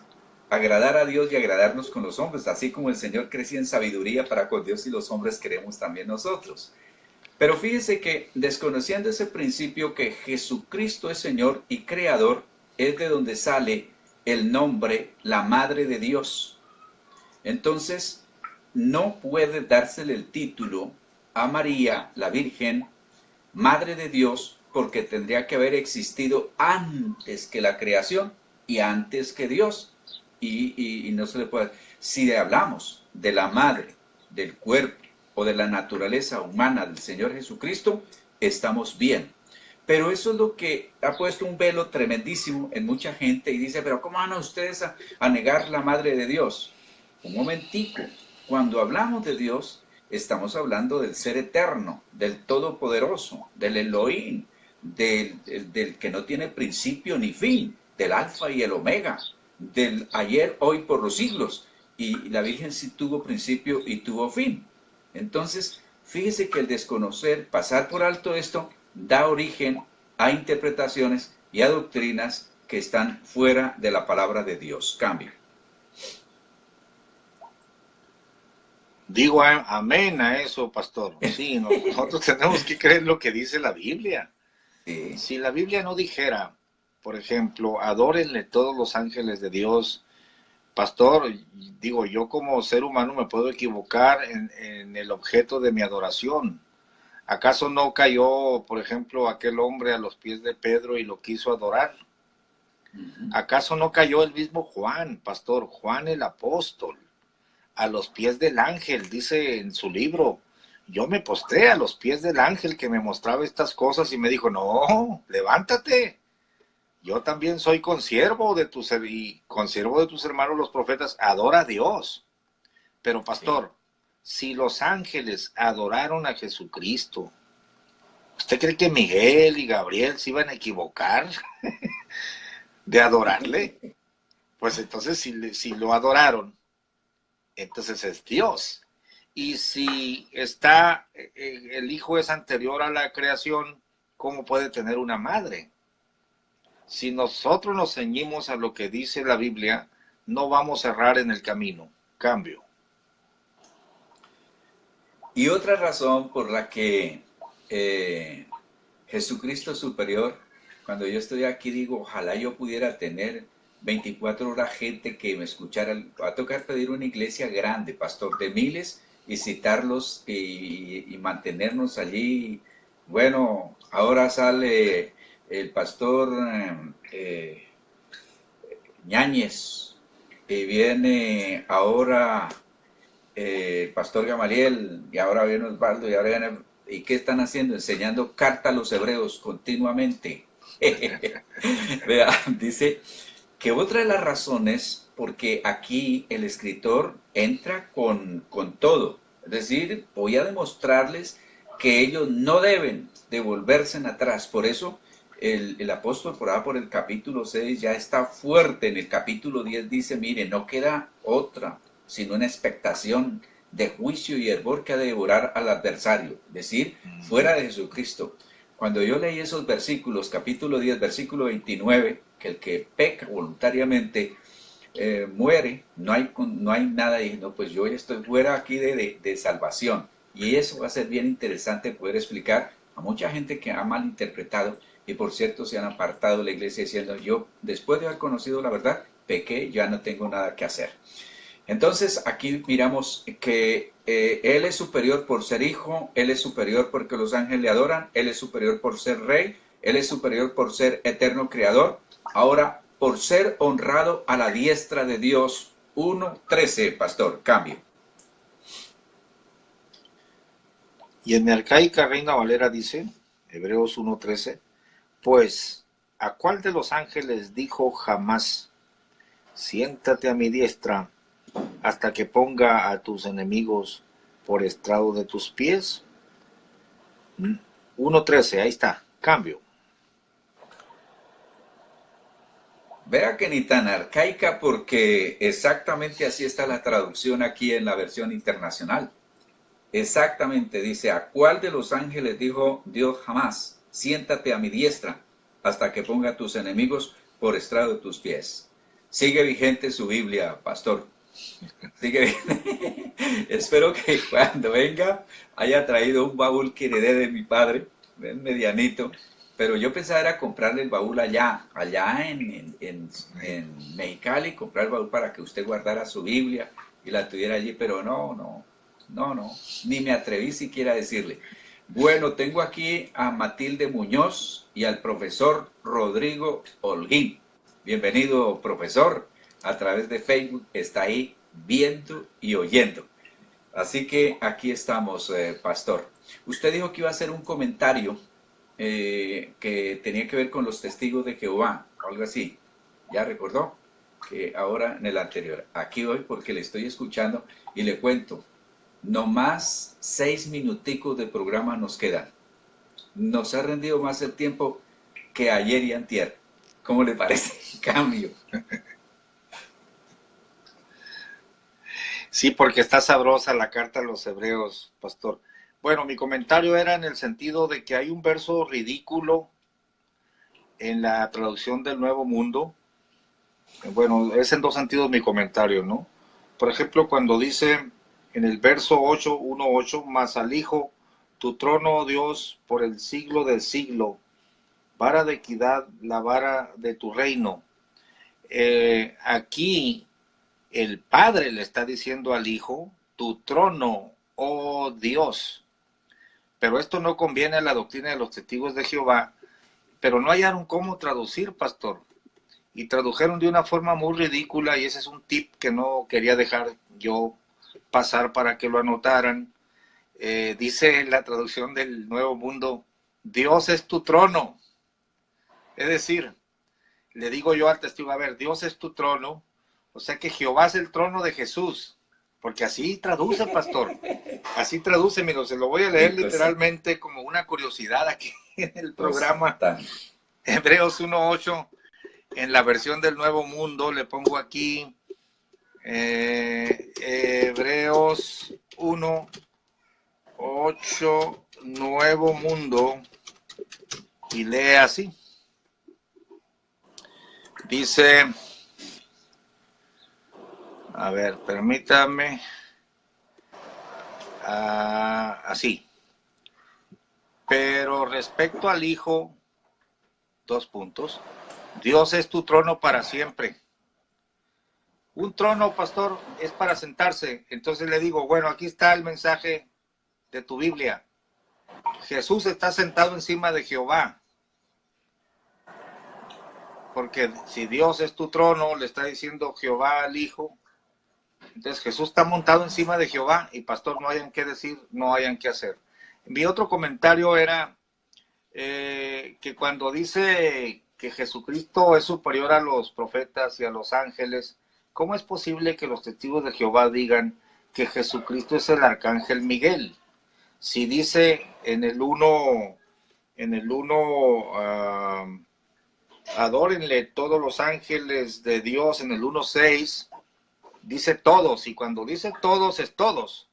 agradar a Dios y agradarnos con los hombres, así como el Señor crecía en sabiduría para con Dios y los hombres queremos también nosotros. Pero fíjese que desconociendo ese principio que Jesucristo es Señor y Creador, es de donde sale el nombre la Madre de Dios. Entonces, no puede dársele el título a María, la Virgen, Madre de Dios, porque tendría que haber existido antes que la creación y antes que Dios. Y no se le puede... Si hablamos de la madre, del cuerpo o de la naturaleza humana del Señor Jesucristo, estamos bien. Pero eso es lo que ha puesto un velo tremendísimo en mucha gente y dice, pero ¿cómo van a ustedes a negar la Madre de Dios? Un momentico, cuando hablamos de Dios, estamos hablando del Ser Eterno, del Todopoderoso, del Elohim, del que no tiene principio ni fin, del Alfa y el Omega, del ayer, hoy, por los siglos. Y la Virgen sí tuvo principio y tuvo fin. Entonces, fíjese que el desconocer, pasar por alto esto, da origen a interpretaciones y a doctrinas que están fuera de la palabra de Dios. Cambio. Digo amén a eso, pastor. Sí, nosotros tenemos que creer lo que dice la Biblia. Sí. Si la Biblia no dijera, por ejemplo, adórenle todos los ángeles de Dios, pastor, digo, yo como ser humano me puedo equivocar en el objeto de mi adoración. ¿Acaso no cayó, por ejemplo, aquel hombre a los pies de Pedro y lo quiso adorar? ¿Acaso no cayó el mismo Juan, pastor, Juan el apóstol, a los pies del ángel? Dice en su libro, yo me postré a los pies del ángel que me mostraba estas cosas y me dijo, no, levántate. Yo también soy consiervo de tus hermanos los profetas, adora a Dios. Pero pastor, si los ángeles adoraron a Jesucristo, ¿usted cree que Miguel y Gabriel se iban a equivocar de adorarle? Pues entonces si lo adoraron, entonces es Dios. Y si el hijo es anterior a la creación, ¿cómo puede tener una madre? Si nosotros nos ceñimos a lo que dice la Biblia, no vamos a errar en el camino. Cambio. Y otra razón por la que Jesucristo es superior, cuando yo estoy aquí digo, ojalá yo pudiera tener 24 horas gente que me escuchara. Va a tocar pedir una iglesia grande, pastor, de miles, y citarlos y mantenernos allí. Bueno, ahora sale el pastor Ñáñez, y viene ahora el pastor Gamaliel, y ahora viene Osvaldo, y ahora viene... ¿Y qué están haciendo? Enseñando carta a los hebreos continuamente. Vea, dice que otra de las razones, porque aquí el escritor entra con todo. Es decir, voy a demostrarles que ellos no deben devolverse atrás. Por eso el apóstol por el capítulo 6 ya está fuerte. En el capítulo 10 dice, mire, no queda otra sino una expectación de juicio y hervor que ha de devorar al adversario, es decir, fuera de Jesucristo. Cuando yo leí esos versículos, capítulo 10, versículo 29, que el que peca voluntariamente muere, no hay nada, y no, pues yo estoy fuera aquí de salvación. Y eso va a ser bien interesante poder explicar a mucha gente que ha malinterpretado y por cierto se han apartado de la iglesia diciendo, yo después de haber conocido la verdad, pequé, ya no tengo nada que hacer. Entonces aquí miramos que Él es superior por ser hijo, Él es superior porque los ángeles le adoran, Él es superior por ser rey, Él es superior por ser eterno creador, ahora por ser honrado a la diestra de Dios. 1:13, pastor, cambio. Y en mi arcaica Reina Valera dice, Hebreos 1:13, pues, ¿a cuál de los ángeles dijo jamás, siéntate a mi diestra hasta que ponga a tus enemigos por estrado de tus pies? 1:13, ahí está, cambio. Vea que ni tan arcaica, porque exactamente así está la traducción aquí en la versión internacional. Exactamente, dice, ¿a cuál de los ángeles dijo Dios jamás, siéntate a mi diestra hasta que ponga a tus enemigos por estrado de tus pies? Sigue vigente su Biblia, pastor. Sigue vigente. Espero que cuando venga haya traído un baúl que heredé de mi padre, medianito, Pero yo pensaba era comprarle el baúl allá en Mexicali, comprar el baúl para que usted guardara su Biblia y la tuviera allí, pero no, ni me atreví siquiera a decirle. Bueno, tengo aquí a Matilde Muñoz y al profesor Rodrigo Holguín. Bienvenido, profesor, a través de Facebook, está ahí viendo y oyendo. Así que aquí estamos, pastor. Usted dijo que iba a hacer un comentario que tenía que ver con los testigos de Jehová, o algo así. ¿Ya recordó? Que ahora en el anterior. Aquí voy porque le estoy escuchando y le cuento. No más 6 minuticos de programa nos quedan. Nos ha rendido más el tiempo que ayer y antier. ¿Cómo le parece? Cambio. Sí, porque está sabrosa la carta a los hebreos, pastor. Bueno, mi comentario era en el sentido de que hay un verso ridículo en la traducción del Nuevo Mundo. Bueno, es en dos sentidos mi comentario, ¿no? Por ejemplo, cuando dice en el verso 8, 1:8, mas al Hijo, tu trono, oh Dios, por el siglo del siglo, vara de equidad, la vara de tu reino. Aquí el Padre le está diciendo al Hijo, tu trono, oh Dios. Pero esto no conviene a la doctrina de los testigos de Jehová, pero no hallaron cómo traducir, pastor. Y tradujeron de una forma muy ridícula, y ese es un tip que no quería dejar yo pasar para que lo anotaran. Dice en la traducción del Nuevo Mundo, Dios es tu trono. Es decir, le digo yo al testigo, a ver, Dios es tu trono, o sea que Jehová es el trono de Jesús, porque así traduce, pastor. Así traduce, mira, se lo voy a leer literalmente como una curiosidad aquí en el programa. Hebreos 1:8. En la versión del Nuevo Mundo le pongo aquí Hebreos 1:8 Nuevo Mundo y lee así. Dice, a ver, permítame, así. Pero respecto al Hijo, 2 puntos. Dios es tu trono para siempre. Un trono, pastor, es para sentarse. Entonces le digo, bueno, aquí está el mensaje de tu Biblia. Jesús está sentado encima de Jehová. Porque si Dios es tu trono, le está diciendo Jehová al Hijo. Entonces Jesús está montado encima de Jehová y pastor, no hayan que decir, no hayan que hacer. Mi otro comentario era que cuando dice que Jesucristo es superior a los profetas y a los ángeles, ¿cómo es posible que los testigos de Jehová digan que Jesucristo es el arcángel Miguel? Si dice en el 1, adórenle todos los ángeles de Dios, en el 1:6, dice todos, y cuando dice todos es todos.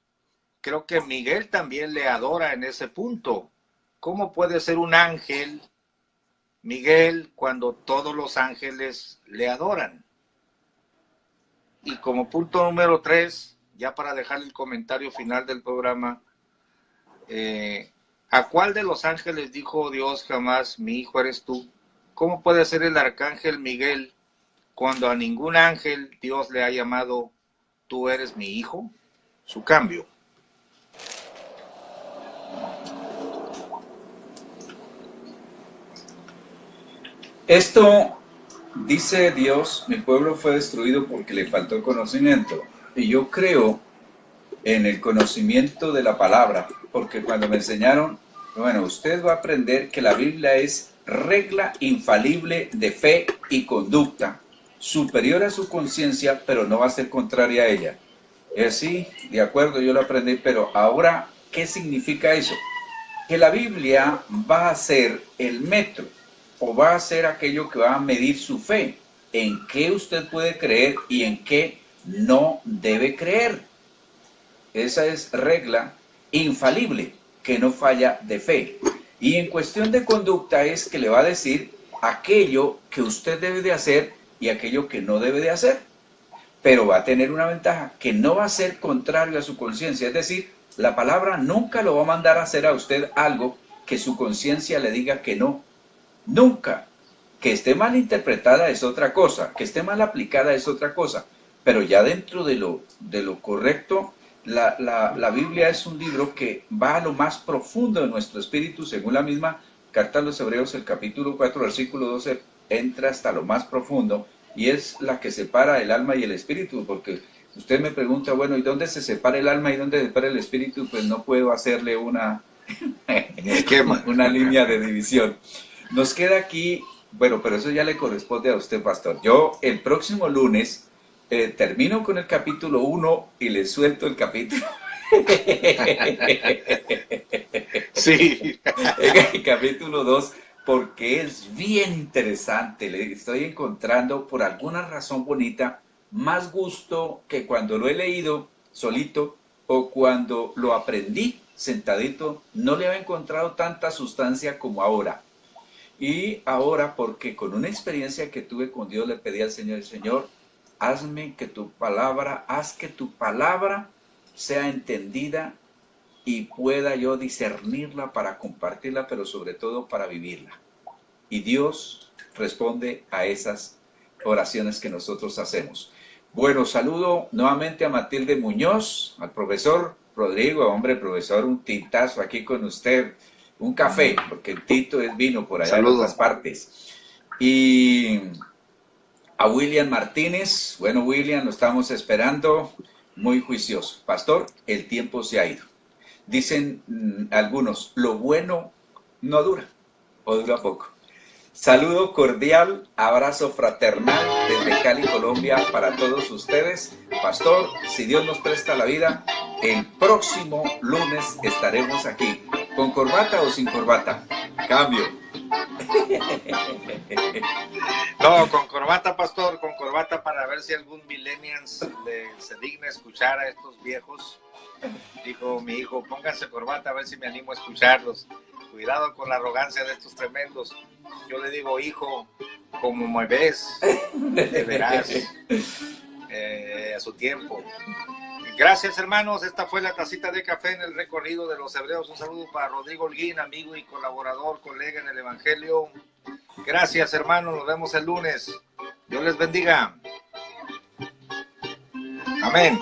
Creo que Miguel también le adora en ese punto. ¿Cómo puede ser un ángel Miguel cuando todos los ángeles le adoran? Y como punto número 3, ya para dejar el comentario final del programa, ¿a cuál de los ángeles dijo Dios jamás, mi hijo eres tú? ¿Cómo puede ser el arcángel Miguel cuando a ningún ángel Dios le ha llamado, tú eres mi hijo? Su cambio. Esto dice Dios, mi pueblo fue destruido porque le faltó conocimiento. Y yo creo en el conocimiento de la palabra, porque cuando me enseñaron, bueno, usted va a aprender que la Biblia es regla infalible de fe y conducta, superior a su conciencia, pero no va a ser contraria a ella. Es así, de acuerdo, yo lo aprendí, pero ahora, ¿qué significa eso? Que la Biblia va a ser el metro, o va a ser aquello que va a medir su fe, en qué usted puede creer y en qué no debe creer. Esa es regla infalible, que no falla de fe. Y en cuestión de conducta es que le va a decir aquello que usted debe de hacer y aquello que no debe de hacer. Pero va a tener una ventaja, que no va a ser contrario a su conciencia. Es decir, la palabra nunca lo va a mandar a hacer a usted algo que su conciencia le diga que no. Nunca. Que esté mal interpretada es otra cosa, que esté mal aplicada es otra cosa, pero ya dentro de lo correcto, la Biblia es un libro que va a lo más profundo de nuestro espíritu, según la misma Carta a los Hebreos, el capítulo 4, versículo 12, entra hasta lo más profundo, y es la que separa el alma y el espíritu, porque usted me pregunta, bueno, ¿y dónde se separa el alma y dónde se separa el espíritu? Pues no puedo hacerle una línea de división. Nos queda aquí, bueno, pero eso ya le corresponde a usted, pastor. Yo el próximo lunes termino con el capítulo 1 y le suelto el capítulo. Sí. El capítulo 2, porque es bien interesante. Le estoy encontrando, por alguna razón bonita, más gusto que cuando lo he leído solito o cuando lo aprendí sentadito. No le había encontrado tanta sustancia como ahora. Y ahora, porque con una experiencia que tuve con Dios, le pedí al Señor, Señor, haz que tu palabra sea entendida y pueda yo discernirla para compartirla, pero sobre todo para vivirla. Y Dios responde a esas oraciones que nosotros hacemos. Bueno, saludo nuevamente a Matilde Muñoz, al profesor Rodrigo, hombre, profesor, un tintazo aquí con usted. Un café, porque el Tito es vino por allá en otras partes. Y a William Martínez, bueno, William, lo estamos esperando, muy juicioso. Pastor, el tiempo se ha ido. Dicen algunos, lo bueno no dura, o dura poco. Saludo cordial, abrazo fraternal desde Cali, Colombia, para todos ustedes. Pastor, si Dios nos presta la vida, el próximo lunes estaremos aquí. ¿Con corbata o sin corbata? Cambio. No, con corbata, pastor, con corbata, para ver si algún millennial se digna escuchar a estos viejos. Dijo mi hijo, pónganse corbata a ver si me animo a escucharlos. Cuidado con la arrogancia de estos tremendos. Yo le digo, hijo, como me ves, te verás a su tiempo. Gracias, hermanos. Esta fue la tacita de café en el recorrido de los hebreos. Un saludo para Rodrigo Holguín, amigo y colaborador, colega en el Evangelio. Gracias, hermanos. Nos vemos el lunes. Dios les bendiga. Amén.